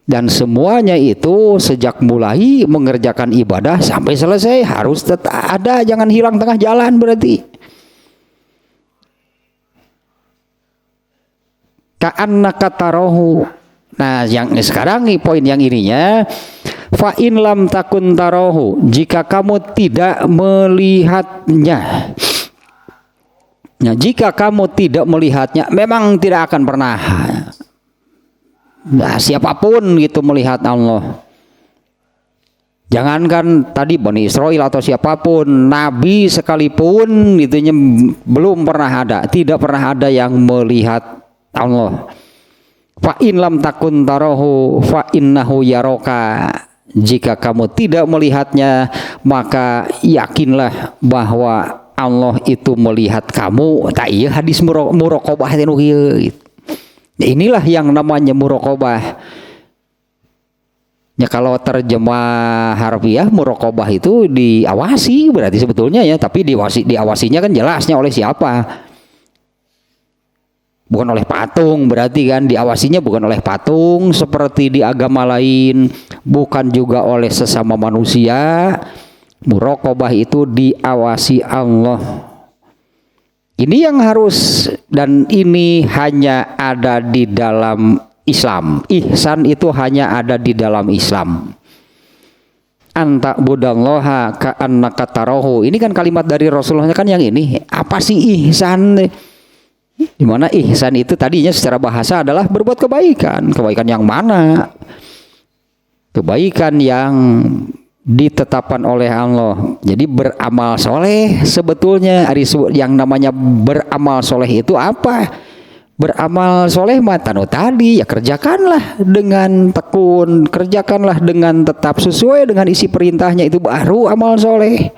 Dan semuanya itu sejak mulai mengerjakan ibadah sampai selesai harus tetap ada, jangan hilang tengah jalan berarti. Ka'annaka tarahu. Nah, yang sekarang nih poin yang ininya fa in lam takun tarahu, jika kamu tidak melihatnya. Nah, jika kamu tidak melihatnya, memang tidak akan pernah. Nah, siapapun gitu melihat Allah. Jangankan tadi Bani Israel atau siapapun, Nabi sekalipun gitunya belum pernah ada, tidak pernah ada yang melihat Allah. Fa in lam takun tarahu fa innahu yaraka. Jika kamu tidak melihatnya, maka yakinlah bahwa Allah itu melihat kamu. Tak iya hadis muraqabah itu. Inilah yang namanya muraqabah. Ya kalau terjemah harfiah muraqabah itu diawasi berarti sebetulnya ya, tapi diawasinya kan jelasnya oleh siapa? Bukan oleh patung, berarti kan diawasinya bukan oleh patung seperti di agama lain, bukan juga oleh sesama manusia. Muraqabah itu diawasi Allah. Ini yang harus, dan ini hanya ada di dalam Islam. Ihsan itu hanya ada di dalam Islam. Anta budallaha ka'annaka tarahu. Ini kan kalimat dari Rasulullah kan yang ini. Apa sih ihsan? Dimana ihsan itu tadinya secara bahasa adalah berbuat kebaikan. Kebaikan yang mana? Kebaikan yang ditetapkan oleh Allah. Jadi beramal soleh sebetulnya. Yang namanya beramal soleh itu apa? Beramal soleh matanu tadi ya, kerjakanlah dengan tekun, kerjakanlah dengan tetap sesuai dengan isi perintahnya, itu baru amal soleh.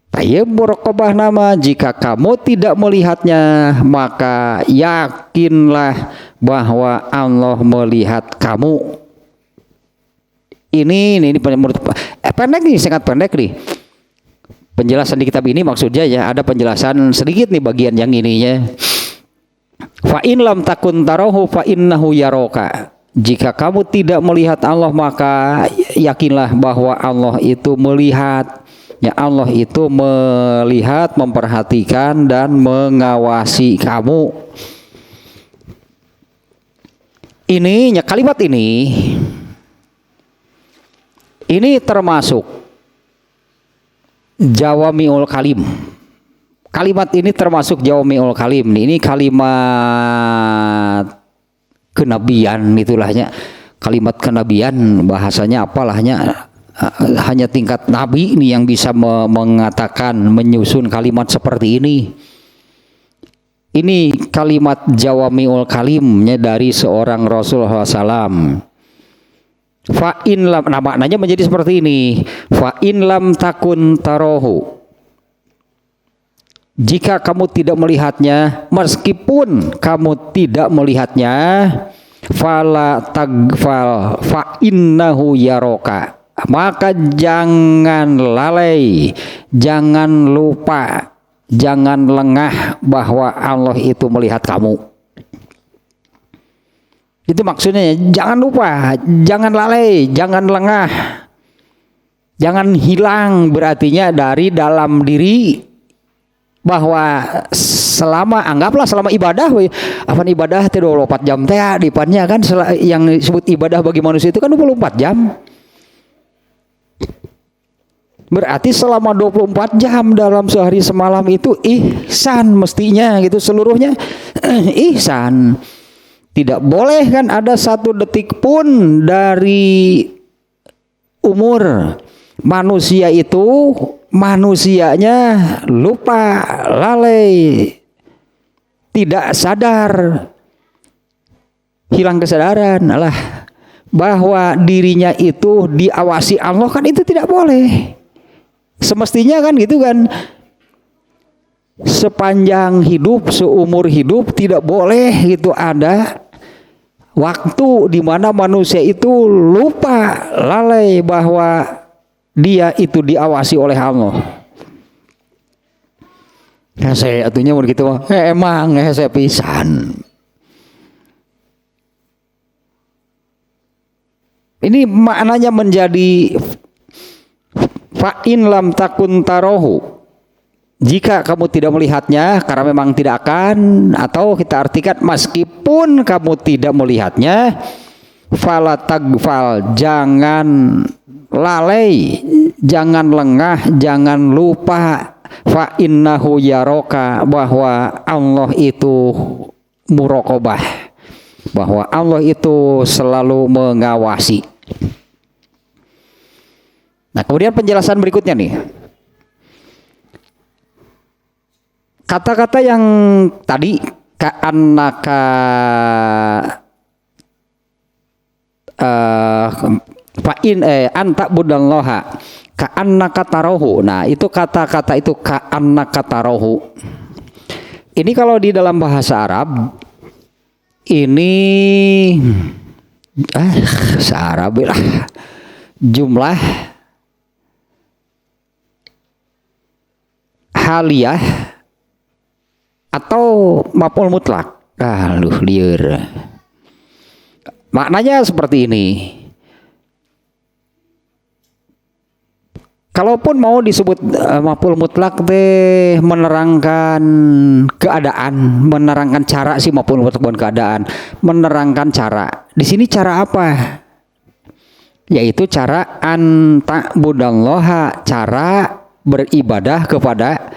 Tayyib muraqabah nama, jika kamu tidak melihatnya maka yakinlah bahwa Allah melihat kamu. Ini pendek nih, sangat pendek nih. Penjelasan di kitab ini maksudnya ya, ada penjelasan sedikit nih bagian yang ininya. Fa in lam takun tarahu fa innahu yaraka. Jika kamu tidak melihat Allah maka yakinlah bahwa Allah itu melihat. Ya, Allah itu melihat, memperhatikan dan mengawasi kamu. Ini kalimat ini termasuk Jawami'ul Kalim. Kalimat ini termasuk Jawami'ul Kalim. Ini kalimat kenabian itulahnya. Kalimat kenabian bahasanya apalahnya, hanya tingkat nabi ini yang bisa mengatakan, menyusun kalimat seperti ini. Ini kalimat Jawami'ul Kalimnya dari seorang Rasulullah SAW. Fa in lam, nah maknanya menjadi seperti ini. Fa in lam takun tarohu. Jika kamu tidak melihatnya, meskipun kamu tidak melihatnya, fala tagfal fa innahu yaroka. Maka jangan lalai, jangan lupa, jangan lengah bahwa Allah itu melihat kamu. Itu maksudnya, jangan lupa, jangan lalai, jangan lengah, jangan hilang berartinya dari dalam diri, bahwa selama, anggaplah selama ibadah, apa ibadah itu 24 jam teh dipannya kan, yang disebut ibadah bagi manusia itu kan 24 jam. Berarti selama 24 jam dalam sehari semalam itu ihsan mestinya gitu, seluruhnya ihsan. Tidak boleh kan ada satu detik pun dari umur manusia itu, manusianya lupa, lalai, tidak sadar, hilang kesadaran lah bahwa dirinya itu diawasi Allah, kan itu tidak boleh. Semestinya kan gitu kan, sepanjang hidup, seumur hidup tidak boleh gitu ada waktu di mana manusia itu lupa, lalai bahwa dia itu diawasi oleh Allah. Ya saya atunya mau gitu, emang saya pisan. Ini maknanya menjadi fa in lam takun tarohu. Jika kamu tidak melihatnya, karena memang tidak akan, atau kita artikan meskipun kamu tidak melihatnya, fala tagfal, jangan lalai, jangan lengah, jangan lupa, fa innahu yaroka, bahwa Allah itu muraqabah, bahwa Allah itu selalu mengawasi. Nah, kemudian penjelasan berikutnya nih. Kata-kata yang tadi ka'annaka fa'in anta budallaha ka'annaka tarahu. Nah, itu kata-kata itu ka'annaka tarahu. Ini kalau di dalam bahasa Arab ini Searabi lah jumlah haliyah atau maf'ul mutlak. Lieur. Maknanya seperti ini. Kalaupun mau disebut maf'ul mutlak teh menerangkan keadaan, menerangkan cara sih maf'ul mutlak bukan keadaan, menerangkan cara. Di sini cara apa? Yaitu cara anta'budallaha, cara beribadah kepada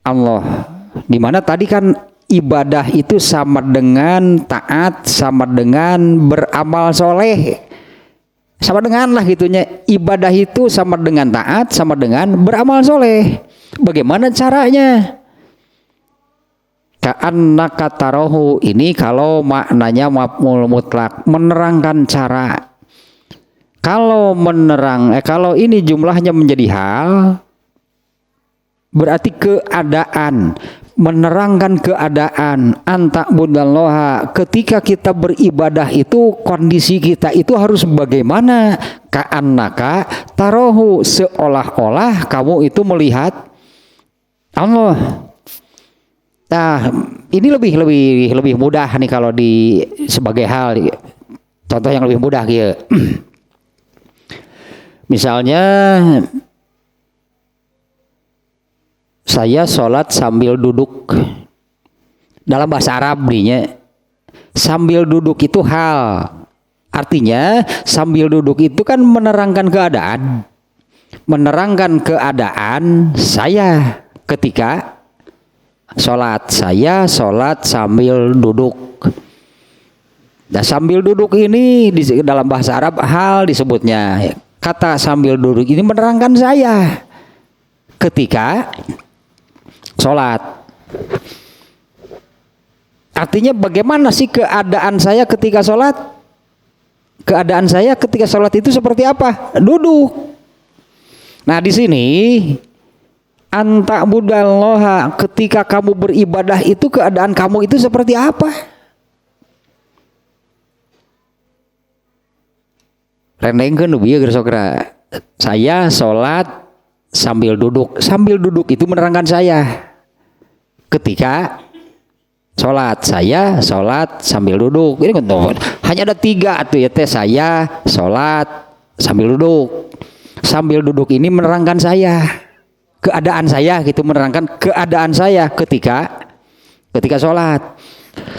Allah. Dimana tadi kan ibadah itu sama dengan taat, sama dengan beramal soleh. Sama dengan lah gitunya, ibadah itu sama dengan taat, sama dengan beramal soleh. Bagaimana caranya? Ka'annaka tarahu, ini kalau maknanya maf'ul mutlak, menerangkan cara. Kalau kalau ini jumlahnya menjadi hal, berarti keadaan, menerangkan keadaan. Anta'budallaha, ketika kita beribadah itu kondisi kita itu harus bagaimana? Ka'annaka tarahu, seolah-olah kamu itu melihat Allah. Nah, ini lebih mudah nih kalau di sebagai hal, contoh yang lebih mudah gitu. Misalnya saya sholat sambil duduk. Dalam bahasa Arab nih, sambil duduk itu hal. Artinya sambil duduk itu kan menerangkan keadaan. Menerangkan keadaan saya ketika sholat. Saya sholat sambil duduk. Nah, sambil duduk ini dalam bahasa Arab hal disebutnya. Kata sambil duduk ini menerangkan saya ketika sholat. Artinya bagaimana sih keadaan saya ketika sholat? Keadaan saya ketika sholat itu seperti apa? Duduk. Nah, di sini anta'budallaha, ketika kamu beribadah itu keadaan kamu itu seperti apa? Rendengkeun bieu gersokra. Saya sholat sambil duduk. Sambil duduk itu menerangkan saya ketika sholat. Saya sholat sambil duduk. Ini kan hanya ada 3 tuh ya teh. Saya sholat sambil duduk. Sambil duduk ini menerangkan saya, keadaan saya gitu, menerangkan keadaan saya ketika sholat.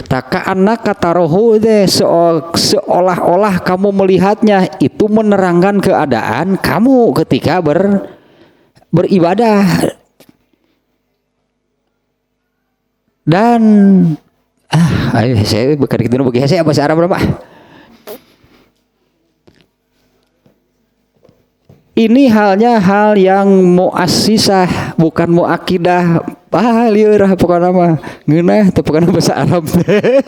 Ka'annaka tarahu deh, seolah-olah kamu melihatnya, itu menerangkan keadaan kamu ketika beribadah. Dan saya bukan gitu bagi saya bahasa Arab berapa? Ini halnya hal yang muassisah, bukan muakidah. Lieur pokoknya mah ngeunah teh pokoknya bahasa Arab teh.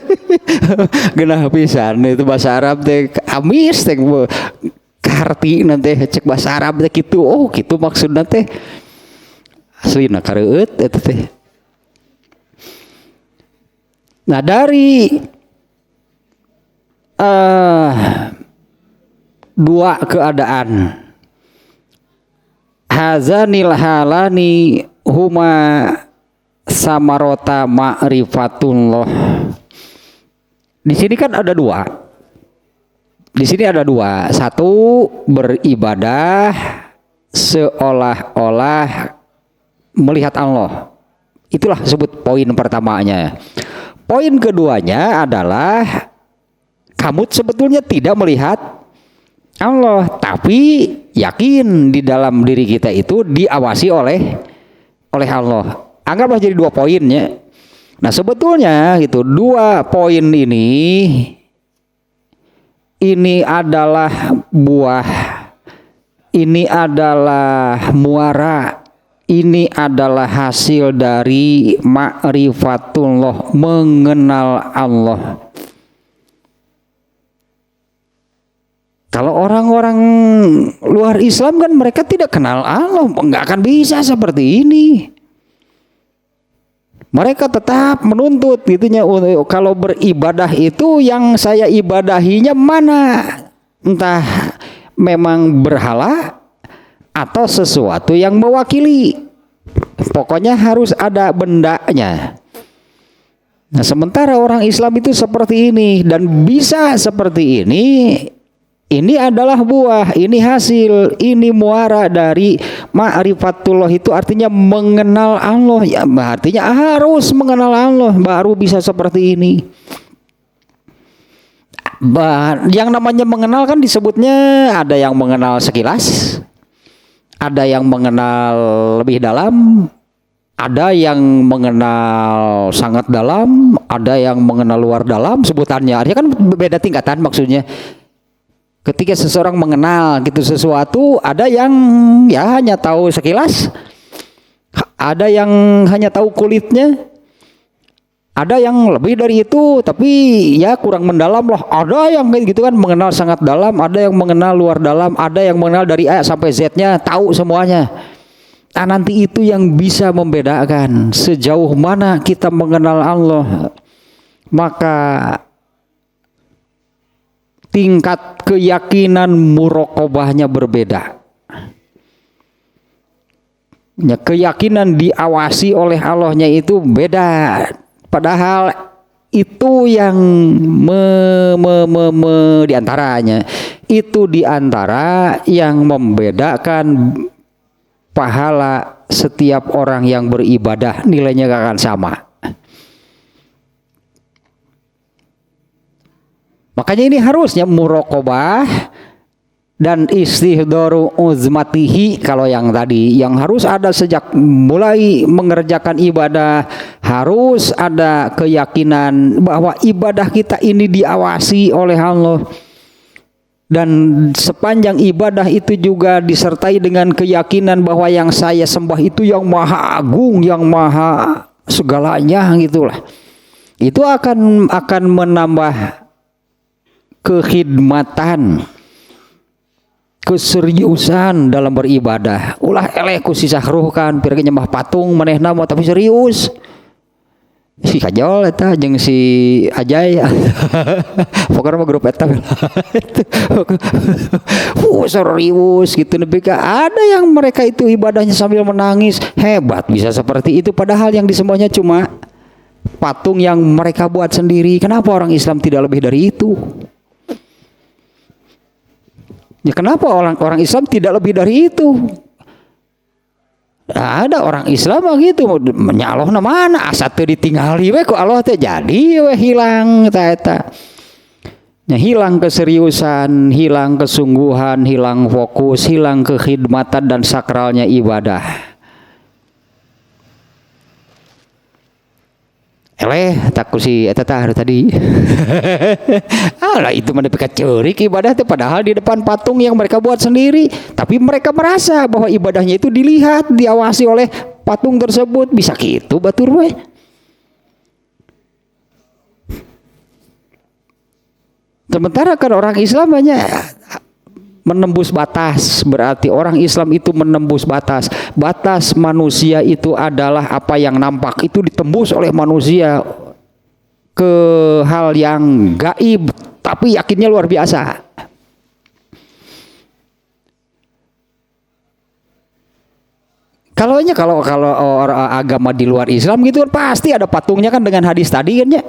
Geunah pisan itu bahasa Arab teh amis teh karti nanti cek bahasa Arab teh kitu. Oh, kitu maksudna teh. Aslina kareueut eta teh. Nah, dari dua keadaan, hazanil halani huma samarota ma'rifatullah. Di sini kan ada 2. Di sini ada 2. Satu, beribadah seolah-olah melihat Allah. Itulah disebut poin pertamanya. Poin keduanya adalah kamu sebetulnya tidak melihat Allah, tapi yakin di dalam diri kita itu diawasi oleh Allah. Anggaplah jadi 2 poinnya. Nah, sebetulnya gitu 2 poin ini adalah buah, ini adalah muara, ini adalah hasil dari ma'rifatullah, mengenal Allah. Kalau orang-orang luar Islam kan mereka tidak kenal Allah, nggak akan bisa seperti ini. Mereka tetap menuntut gitunya, kalau beribadah itu yang saya ibadahinya mana? Entah memang berhala atau sesuatu yang mewakili. Pokoknya harus ada bendanya. Nah, sementara orang Islam itu seperti ini dan bisa seperti ini adalah buah, ini hasil, ini muara dari ma'rifatullah, itu artinya mengenal Allah. Ya, artinya harus mengenal Allah baru bisa seperti ini. Yang namanya mengenal kan disebutnya ada yang mengenal sekilas, ada yang mengenal lebih dalam, ada yang mengenal sangat dalam, ada yang mengenal luar dalam sebutannya. Artinya kan beda tingkatan maksudnya. Ketika seseorang mengenal gitu sesuatu, ada yang ya hanya tahu sekilas, ada yang hanya tahu kulitnya, ada yang lebih dari itu tapi ya kurang mendalam loh. Ada yang gitu kan mengenal sangat dalam, ada yang mengenal luar dalam, ada yang mengenal dari A sampai Z-nya, tahu semuanya. Nah, nanti itu yang bisa membedakan sejauh mana kita mengenal Allah. Maka tingkat keyakinan muraqabahnya berbeda. Ya, keyakinan diawasi oleh Allahnya itu beda. Padahal itu yang diantaranya, itu diantara yang membedakan pahala setiap orang yang beribadah, nilainya gak akan sama. Makanya ini harusnya muraqabah dan istihdaru uzmatihi. Kalau yang tadi yang harus ada sejak mulai mengerjakan ibadah, harus ada keyakinan bahwa ibadah kita ini diawasi oleh Allah. Dan sepanjang ibadah itu juga disertai dengan keyakinan bahwa yang saya sembah itu yang maha agung, yang maha segalanya gitulah. Itu akan menambah kekhidmatan, keseriusan dalam beribadah. Ulah eleh ku sisah ruh kan pirang nyembah patung manehna mah tapi serius. Si Kajol eta jeung si Ajay. Pokoknya mah grup eta. Serius gitu nepi ka ada yang mereka itu ibadahnya sambil menangis. Hebat bisa seperti itu padahal yang disembahnya cuma patung yang mereka buat sendiri. Kenapa orang Islam tidak lebih dari itu? Ya kenapa orang Islam tidak lebih dari itu? Nah, ada orang Islam gitu menyaloh na mana asa teu ditingali we ku Allah teh jadi we hilang eta. Ya, hilang keseriusan, hilang kesungguhan, hilang fokus, hilang kekhidmatan dan sakralnya ibadah. Eleh takut si eta tadi. Alah itu mah dekat ceurik ibadah teh padahal di depan patung yang mereka buat sendiri, tapi mereka merasa bahwa ibadahnya itu dilihat, diawasi oleh patung tersebut. Bisa gitu batur we. Sementara kan orang Islam hanya menembus batas, berarti orang Islam itu menembus batas. Batas manusia itu adalah apa yang nampak, itu ditembus oleh manusia ke hal yang gaib, tapi yakinnya luar biasa. Kalau agama di luar Islam gitu kan pasti ada patungnya kan dengan hadis tadi kan ya.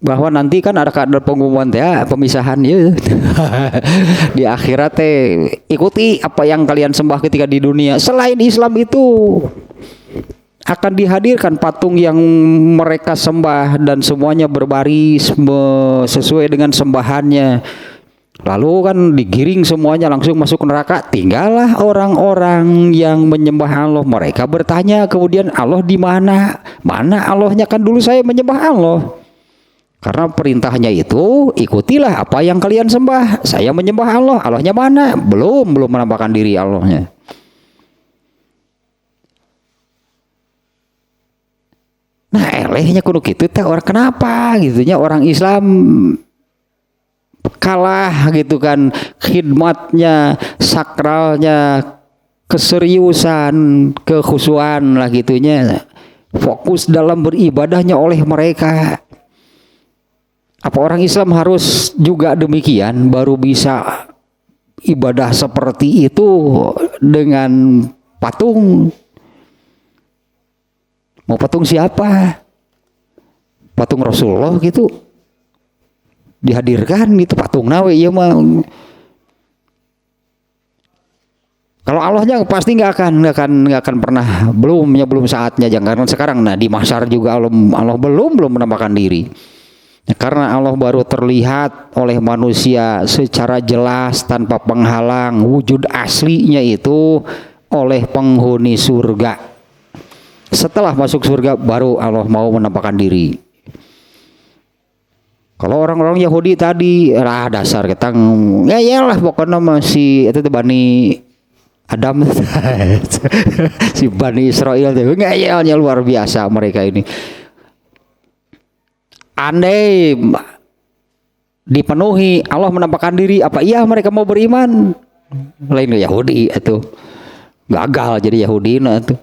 Bahwa nanti kan ada pengumuman ya pemisahan ya di akhirat ikuti apa yang kalian sembah ketika di dunia. Selain Islam itu akan dihadirkan patung yang mereka sembah dan semuanya berbaris sesuai dengan sembahannya. Lalu kan digiring semuanya langsung masuk neraka. Tinggallah orang-orang yang menyembah Allah. Mereka bertanya kemudian Allah di mana? Mana Allahnya? Kan dulu saya menyembah Allah. Karena perintahnya itu ikutilah apa yang kalian sembah. Saya menyembah Allah. Allahnya mana? Belum menampakkan diri Allahnya. Nah elehnya kudu gitu teh orang kenapa gitunya orang Islam kalah gitu kan khidmatnya, sakralnya, keseriusan, kekhusyuan lah gitunya. fokus dalam beribadahnya oleh mereka. Apa orang Islam harus juga demikian baru bisa ibadah seperti itu dengan patung? Mau patung siapa? Patung Rasulullah gitu dihadirkan gitu, patung nawe ya mah. Kalau Allahnya pasti nggak akan pernah, belum saatnya, jangan sekarang. Nah di mahsyar juga Allah belum menampakkan diri. Nah, karena Allah baru terlihat oleh manusia secara jelas tanpa penghalang, wujud aslinya itu oleh penghuni surga. Setelah masuk surga baru Allah mau menampakkan diri. Kalau orang-orang Yahudi tadi, dasar ketang, ya lah pokoknya masih itu Bani Adam, si Bani Israel itu ngeyelnya luar biasa mereka ini. Andai dipenuhi Allah menampakkan diri, apa iya mereka mau beriman? Lain Yahudi itu gagal jadi Yahudi nah itu.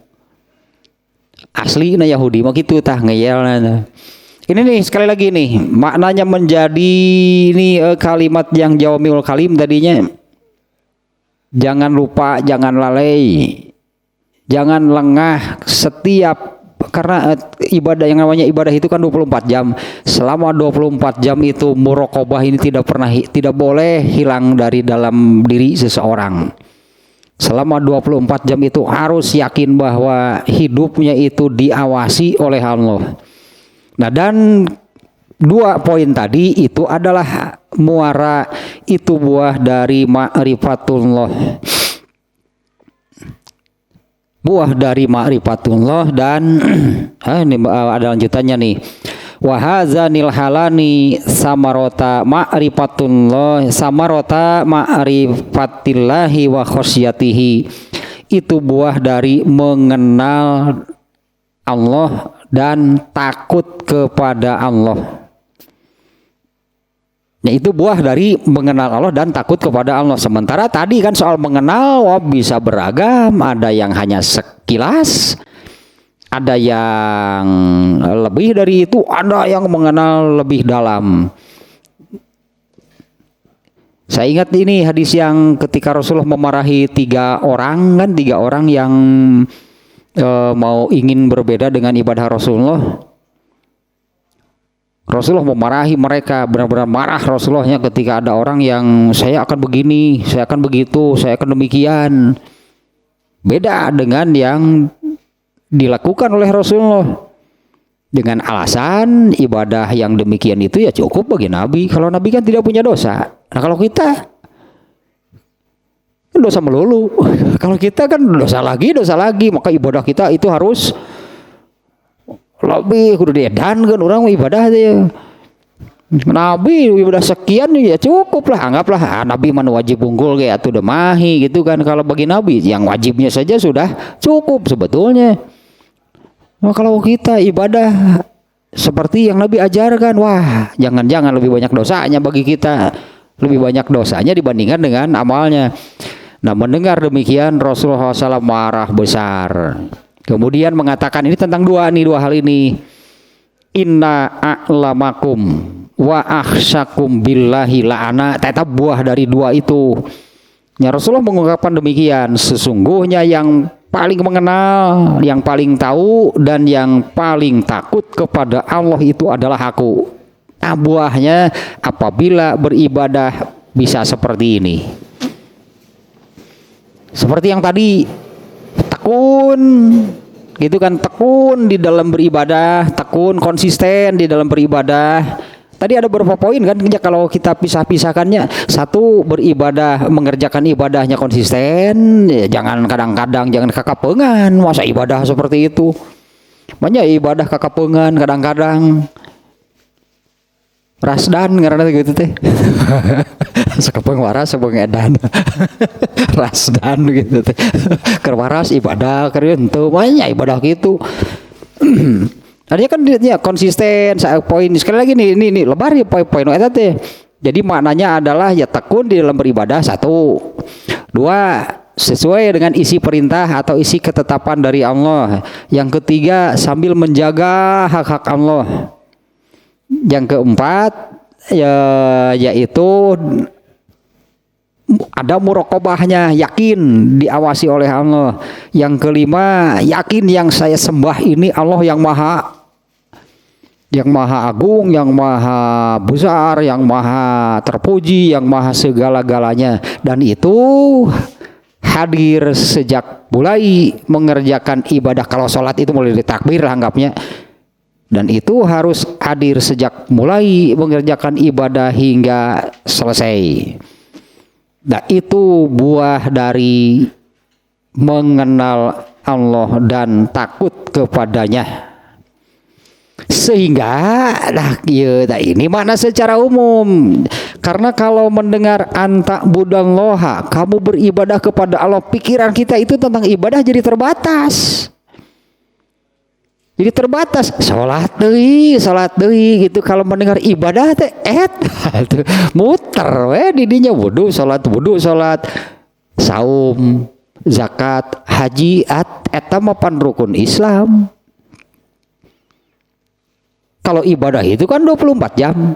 Asli na Yahudi mah gitu tah ngeyel nah. Ini nih sekali lagi nih maknanya menjadi ini kalimat yang jawamiul kalim tadinya. Jangan lupa, jangan lalai, jangan lengah setiap, karena ibadah yang namanya ibadah itu kan 24 jam. Selama 24 jam itu muraqabah ini tidak boleh hilang dari dalam diri seseorang. Selama 24 jam itu harus yakin bahwa hidupnya itu diawasi oleh Allah. Nah dan 2 poin tadi itu adalah muara, itu buah dari ma'rifatullah. Buah dari ma'rifatullah dan ini ada lanjutannya nih. Wa hadzanil halani samarota ma'rifatullah, samarota ma'rifatillahi wa khosyatihi. Itu buah dari mengenal Allah dan takut kepada Allah. Ya, itu buah dari mengenal Allah dan takut kepada Allah. Sementara tadi kan soal mengenal bisa beragam, ada yang hanya sekilas, ada yang lebih dari itu, ada yang mengenal lebih dalam. Saya ingat ini hadis yang ketika Rasulullah memarahi 3 orang yang mau ingin berbeda dengan ibadah Rasulullah. Rasulullah memarahi mereka, benar-benar marah Rasulullahnya ketika ada orang yang saya akan begini, saya akan begitu, saya akan demikian. Beda dengan yang dilakukan oleh Rasulullah. Dengan alasan ibadah yang demikian itu ya cukup bagi Nabi. Kalau Nabi kan tidak punya dosa. Nah kalau kita kan dosa melulu. Kalau kita kan dosa lagi, maka ibadah kita itu harus lebih kudu diedan kan orang ibadah aja. Nabi ibadah sekian ya cukup lah, anggaplah Nabi mana wajib unggul kayak atuh demahi gitu kan. Kalau bagi Nabi yang wajibnya saja sudah cukup sebetulnya. Nah, kalau kita ibadah seperti yang Nabi ajarkan, wah jangan-jangan lebih banyak dosanya bagi kita, lebih banyak dosanya dibandingkan dengan amalnya. Nah mendengar demikian Rasulullah SAW marah besar. Kemudian mengatakan ini tentang dua hal ini. Inna a'lamakum wa akhsyakum billahi la'ana. Tetap buah dari 2 itu. Ya Rasulullah mengungkapkan demikian. Sesungguhnya yang paling mengenal, yang paling tahu dan yang paling takut kepada Allah itu adalah aku. Nah buahnya apabila beribadah bisa seperti ini. Seperti yang tadi, tekun gitu kan, tekun di dalam beribadah, tekun konsisten di dalam beribadah. Tadi ada beberapa poin kan ya, kalau kita pisahkannya, 1 beribadah, mengerjakan ibadahnya konsisten, ya, jangan kadang-kadang, jangan kakapengan, masa ibadah seperti itu. Banyak ibadah kakapengan kadang-kadang. Rasdan karena gitu teh. Sekepeng waras sepeng edan. Rasdan gitu teh. Keur waras ibadah keur henteu banyak ibadah gitu. Artinya kan dia konsisten, poin sekali lagi nih lebar ya poin eta teh. Jadi maknanya adalah ya tekun di dalam beribadah 1. 2, sesuai dengan isi perintah atau isi ketetapan dari Allah. Yang ketiga, sambil menjaga hak-hak Allah. Yang keempat, yaitu ada muraqabahnya, yakin diawasi oleh Allah. Yang kelima, yakin yang saya sembah ini Allah yang maha agung, yang maha besar, yang maha terpuji, yang maha segala-galanya. Dan itu hadir sejak mulai mengerjakan ibadah. Kalau sholat itu mulai ditakbir lah anggapnya. Dan itu harus hadir sejak mulai mengerjakan ibadah hingga selesai. Nah, itu buah dari mengenal Allah dan takut kepadanya. Sehingga ini makna secara umum. Karena kalau mendengar anta budallaha, kamu beribadah kepada Allah, pikiran kita itu tentang ibadah jadi terbatas. Jadi terbatas, salat deui gitu. Kalau mendengar ibadah teh muter we didinya wudu salat, saum, zakat, haji, eta mah pan rukun Islam. Kalau ibadah itu kan 24 jam.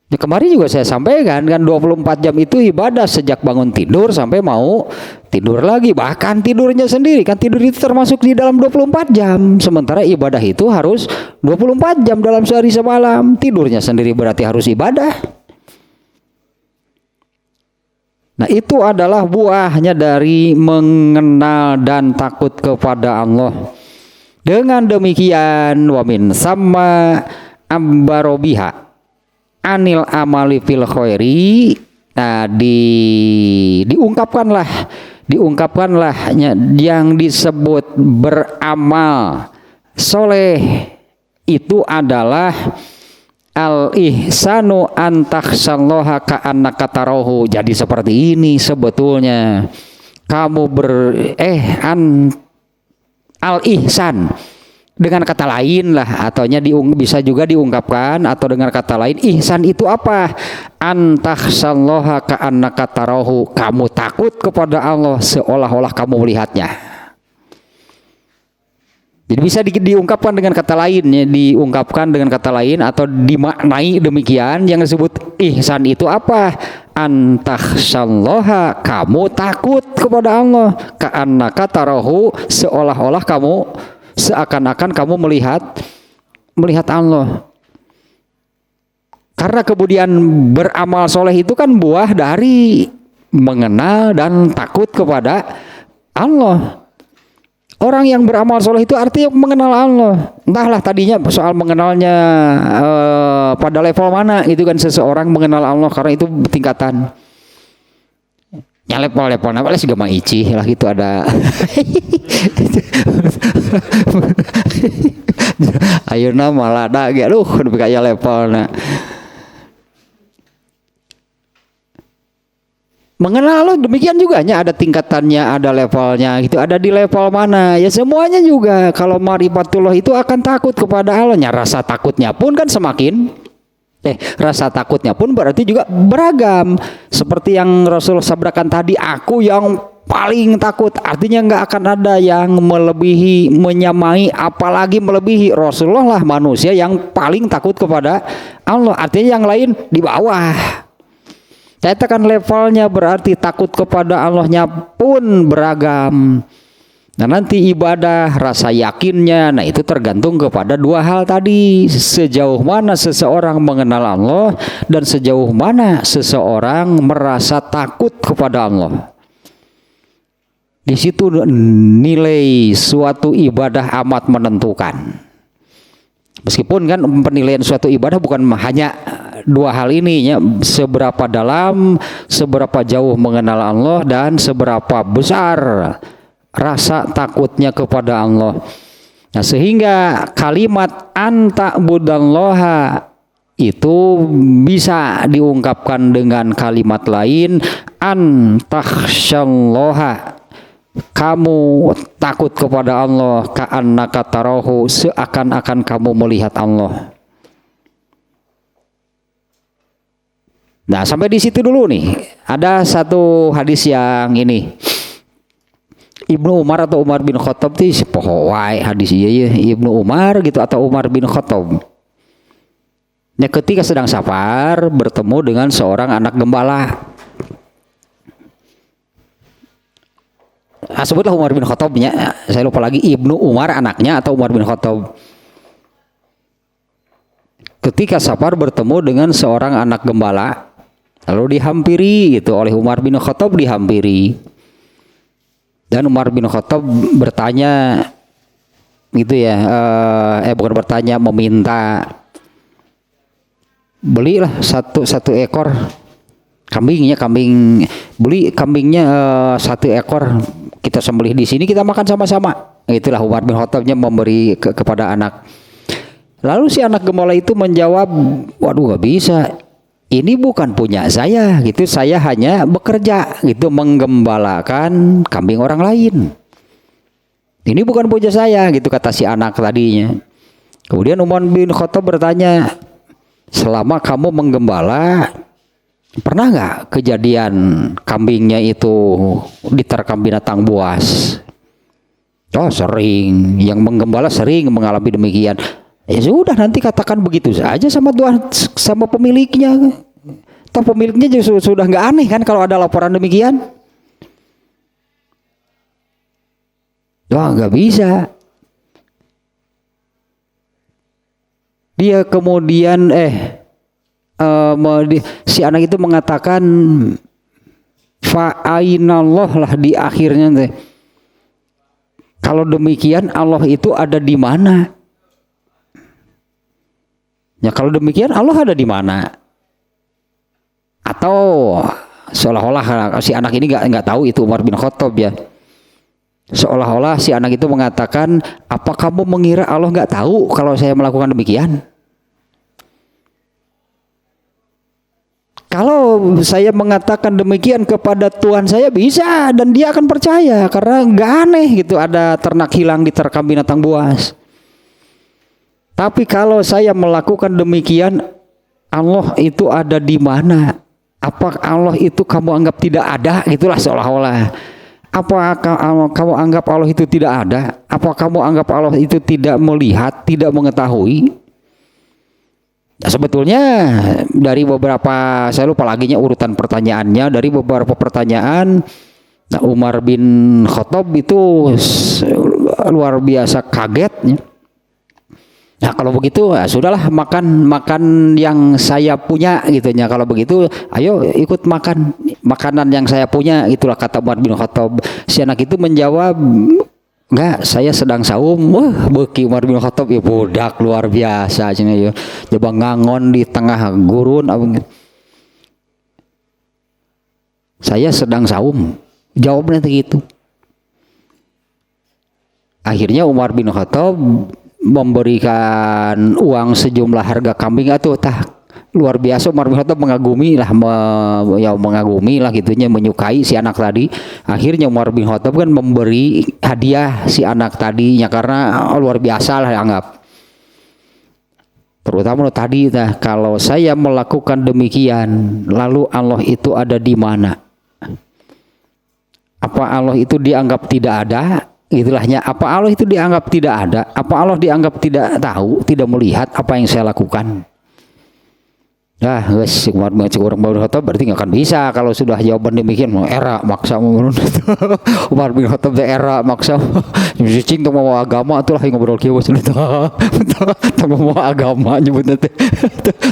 Ya, kemarin juga saya sampaikan kan 24 jam itu ibadah sejak bangun tidur sampai mau tidur lagi. Bahkan tidurnya sendiri kan, tidur itu termasuk di dalam 24 jam. Sementara ibadah itu harus 24 jam dalam sehari semalam. Tidurnya sendiri berarti harus ibadah. Nah, itu adalah buahnya dari mengenal dan takut kepada Allah. Dengan demikian wamin sama ambarobiha anil amali fil khairi. Nah, diungkapkanlah yang disebut beramal soleh itu adalah al ihsanu antakhsallaha ka'annaka tarahu. Jadi seperti ini sebetulnya kamu al ihsan. Dengan kata lain lah, ataunya bisa juga diungkapkan atau dengan kata lain, ihsan itu apa? Antakhsallaha ka'annaka tarahu. Kamu takut kepada Allah seolah-olah kamu melihatnya. Jadi bisa diungkapkan dengan kata lain, diungkapkan dengan kata lain atau dimaknai demikian. Yang disebut ihsan itu apa? Antakhsallaha, kamu takut kepada Allah, ka'annaka tarahu, seolah-olah kamu, seakan-akan kamu melihat Allah. Karena kemudian beramal soleh itu kan buah dari mengenal dan takut kepada Allah. Orang yang beramal soleh itu artinya mengenal Allah. Entahlah tadinya soal mengenalnya pada level mana itu kan seseorang mengenal Allah, karena itu tingkatan. Ya level-level apa sih gak maici lah gitu ada. Ayeuna malah ada ge nepi ka levelna. Mengenal Allah demikian juga ada tingkatannya, ada levelnya gitu. Ada di level mana? Ya semuanya juga. Kalau marifatullah itu akan takut kepada Allah. Rasa takutnya pun kan rasa takutnya pun berarti juga beragam. Seperti yang Rasul sabdakan tadi, aku yang paling takut. Artinya nggak akan ada yang melebihi, menyamai, apalagi melebihi. Rasulullah lah manusia yang paling takut kepada Allah. Artinya yang lain di bawah. Saya tekan levelnya berarti takut kepada Allahnya pun beragam. Nah, nanti ibadah, rasa yakinnya, nah itu tergantung kepada dua hal tadi. Sejauh mana seseorang mengenal Allah dan sejauh mana seseorang merasa takut kepada Allah. Di situ nilai suatu ibadah amat menentukan. Meskipun kan penilaian suatu ibadah bukan hanya dua hal ini ya, seberapa dalam, seberapa jauh mengenal Allah dan seberapa besar rasa takutnya kepada Allah. Nah, sehingga kalimat anta budallaha itu bisa diungkapkan dengan kalimat lain, antakhsyallaha, kamu takut kepada Allah, ka'annaka tarahu, seakan-akan kamu melihat Allah. Nah, sampai di situ dulu nih. Ada satu hadis yang ini, Ibnu Umar atau Umar bin Khattab ti poho wae hadis ieu Ibnu Umar gitu atau Umar bin Khattab. Ya ketika sedang safar bertemu dengan seorang anak gembala. Sebutlah Umar bin Khattabnya, saya lupa lagi Ibnu Umar anaknya atau Umar bin Khattab. Ketika safar bertemu dengan seorang anak gembala, lalu dihampiri gitu oleh Umar bin Khattab, dihampiri. Dan Umar bin Khattab bertanya gitu ya, bukan bertanya, meminta, belilah satu ekor kambingnya, beli kambingnya 1 ekor, kita sembelih di sini, kita makan sama-sama. Itulah Umar bin Khattabnya memberi kepada anak. Lalu si anak gembala itu menjawab, waduh gak bisa, ini bukan punya saya gitu, saya hanya bekerja gitu menggembalakan kambing orang lain. Ini bukan punya saya gitu, kata si anak tadinya. Kemudian Umar bin Khattab bertanya, selama kamu menggembala pernah nggak kejadian kambingnya itu diterkam binatang buas? Oh sering, yang menggembala sering mengalami demikian. Ya sudah, nanti katakan begitu saja sama Tuhan, sama pemiliknya. Toh pemiliknya juga sudah nggak aneh kan kalau ada laporan demikian. Wah nggak bisa. Dia kemudian si anak itu mengatakan fa'ainallah lah di akhirnya teh. Kalau demikian Allah itu ada di mana? Ya kalau demikian Allah ada di mana? Atau seolah-olah si anak ini nggak tahu itu Umar bin Khattab ya. Seolah-olah si anak itu mengatakan, apa kamu mengira Allah nggak tahu kalau saya melakukan demikian? Kalau saya mengatakan demikian kepada Tuhan saya bisa, dan dia akan percaya karena nggak aneh gitu ada ternak hilang diterkam binatang buas. Tapi kalau saya melakukan demikian, Allah itu ada di mana? Apa Allah itu kamu anggap tidak ada? Gitulah seolah-olah. Apa kamu anggap Allah itu tidak ada? Apa kamu anggap Allah itu tidak melihat, tidak mengetahui? Nah, sebetulnya dari beberapa, saya lupa laginya urutan pertanyaannya, dari beberapa pertanyaan, nah Umar bin Khattab itu luar biasa kagetnya. Nah kalau begitu ya sudahlah, makan yang saya punya gitunya. Kalau begitu ayo ikut makan makanan yang saya punya, itulah kata Umar bin Khattab. Si anak itu menjawab, enggak, saya sedang saum. Wah beki Umar bin Khattab ya, budak luar biasa cina ya. Coba ngangon di tengah gurun. Saya sedang saum. Jawabnya gitu. Akhirnya Umar bin Khattab memberikan uang sejumlah harga kambing atau luar biasa. Umar bin Khattab mengagumi lah gitunya, menyukai si anak tadi. Akhirnya Umar bin Khattab kan memberi hadiah si anak tadinya karena luar biasa lah anggap. Terutama tadi kalau saya melakukan demikian lalu Allah itu ada di mana? Apa Allah itu dianggap tidak ada? Itulahnya, apa Allah itu dianggap tidak ada? Apa Allah dianggap tidak tahu, tidak melihat apa yang saya lakukan? Nah, guys, Umar bin Khattab berarti nggak akan bisa kalau sudah jawaban demikian. Mau era maksa Umar bin Khattab era maksa. Cing tong mau agama itulah yang ngobrol kieu tong mau agama nyebutnya teh.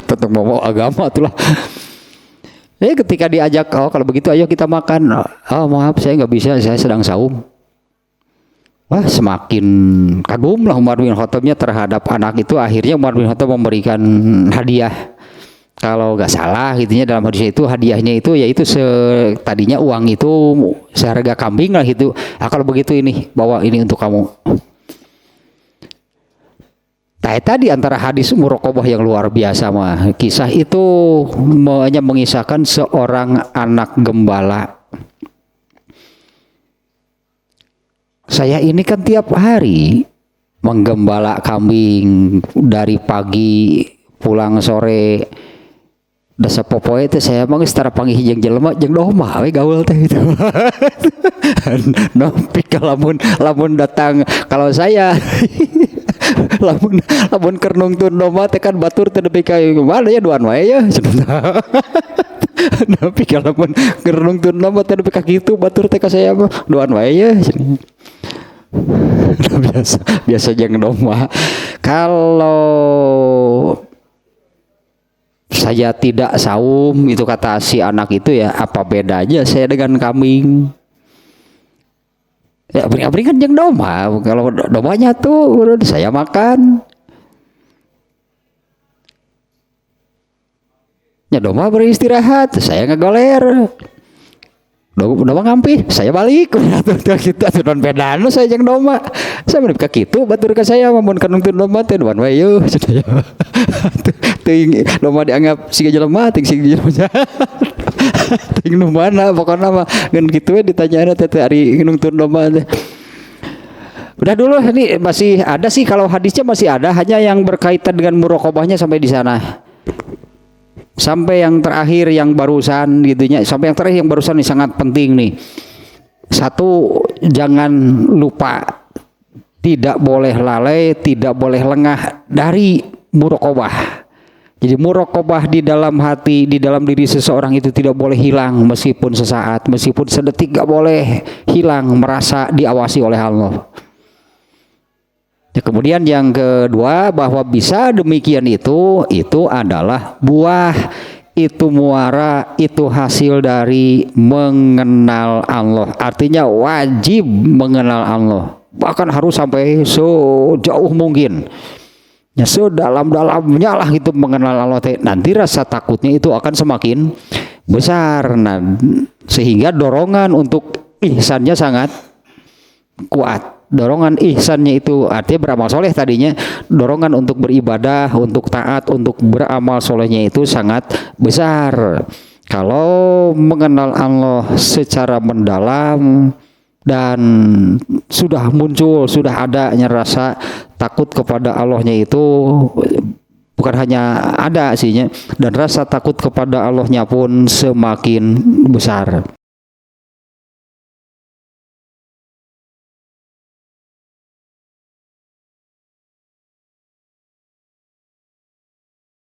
Tong mau agama itulah. Ketika diajak, oh kalau begitu ayo kita makan. Oh maaf saya nggak bisa, saya sedang saum. Wah semakin kagum lah Umar bin Khattabnya terhadap anak itu. Akhirnya Umar bin Khattab memberikan hadiah. Kalau nggak salah gitunya dalam hadis itu, hadiahnya itu yaitu tadinya uang itu seharga kambing lah gitu. Kalau begitu ini bawa ini untuk kamu. Tadi antara hadis muraqabah yang luar biasa mah. Kisah itu hanya mengisahkan seorang anak gembala. Saya ini kan tiap hari menggembala kambing dari pagi pulang sore, Da sapopoe teh saya mah geus tara panggih jeung jelema jeung doma we gaul teh gitu. Nepi ka lamun datang kalau saya lamun keur nungtun doma teh kan batur teh nepi ka mana ya duan wae ya. Nepi ka lamun keur nungtun doma teh nepi ka kitu batur teh ka saya mah duan wae ya. biasa jeung doma. Kalau saya tidak saum itu kata si anak itu ya, apa bedanya saya dengan kambing? Ya beringan jeung doma. Kalau domanya tuh saya makan, ya doma beristirahat, saya ngegoler. Doma ngampi, saya balik. Kita aturan bedana saya jeung doma. Saya menep ka kitu batur ka saya mun ka nungtun doma teh duan wae yeuh cenah. Teuing doma dianggap siga jelema teuing siga jelema. Teuing nu mana pokona mah ngan kitu we ditanyaana teh ari nungtun doma teh. Udah dulu ini masih ada sih kalau hadisnya masih ada, hanya yang berkaitan dengan muraqabahnya sampai di sana. Sampai yang terakhir yang barusan gitunya, sampai yang terakhir yang barusan ini sangat penting nih. Satu, jangan lupa tidak boleh lalai, tidak boleh lengah dari muraqabah. Jadi muraqabah di dalam hati, di dalam diri seseorang itu tidak boleh hilang meskipun sesaat, meskipun sedetik, gak boleh hilang merasa diawasi oleh Allah. Ya, kemudian yang kedua, bahwa bisa demikian itu adalah buah, itu muara, itu hasil dari mengenal Allah. Artinya wajib mengenal Allah, bahkan harus sampai sejauh mungkin, ya sedalam-dalamnya lah itu mengenal Allah. Nanti rasa takutnya itu akan semakin besar, nah, sehingga dorongan untuk ihsannya sangat kuat. Dorongan ihsannya itu artinya beramal soleh tadinya, dorongan untuk beribadah, untuk taat, untuk beramal solehnya itu sangat besar. Kalau mengenal Allah secara mendalam dan sudah muncul, sudah adanya rasa takut kepada Allahnya itu, bukan hanya ada sihnya, dan rasa takut kepada Allahnya pun semakin besar.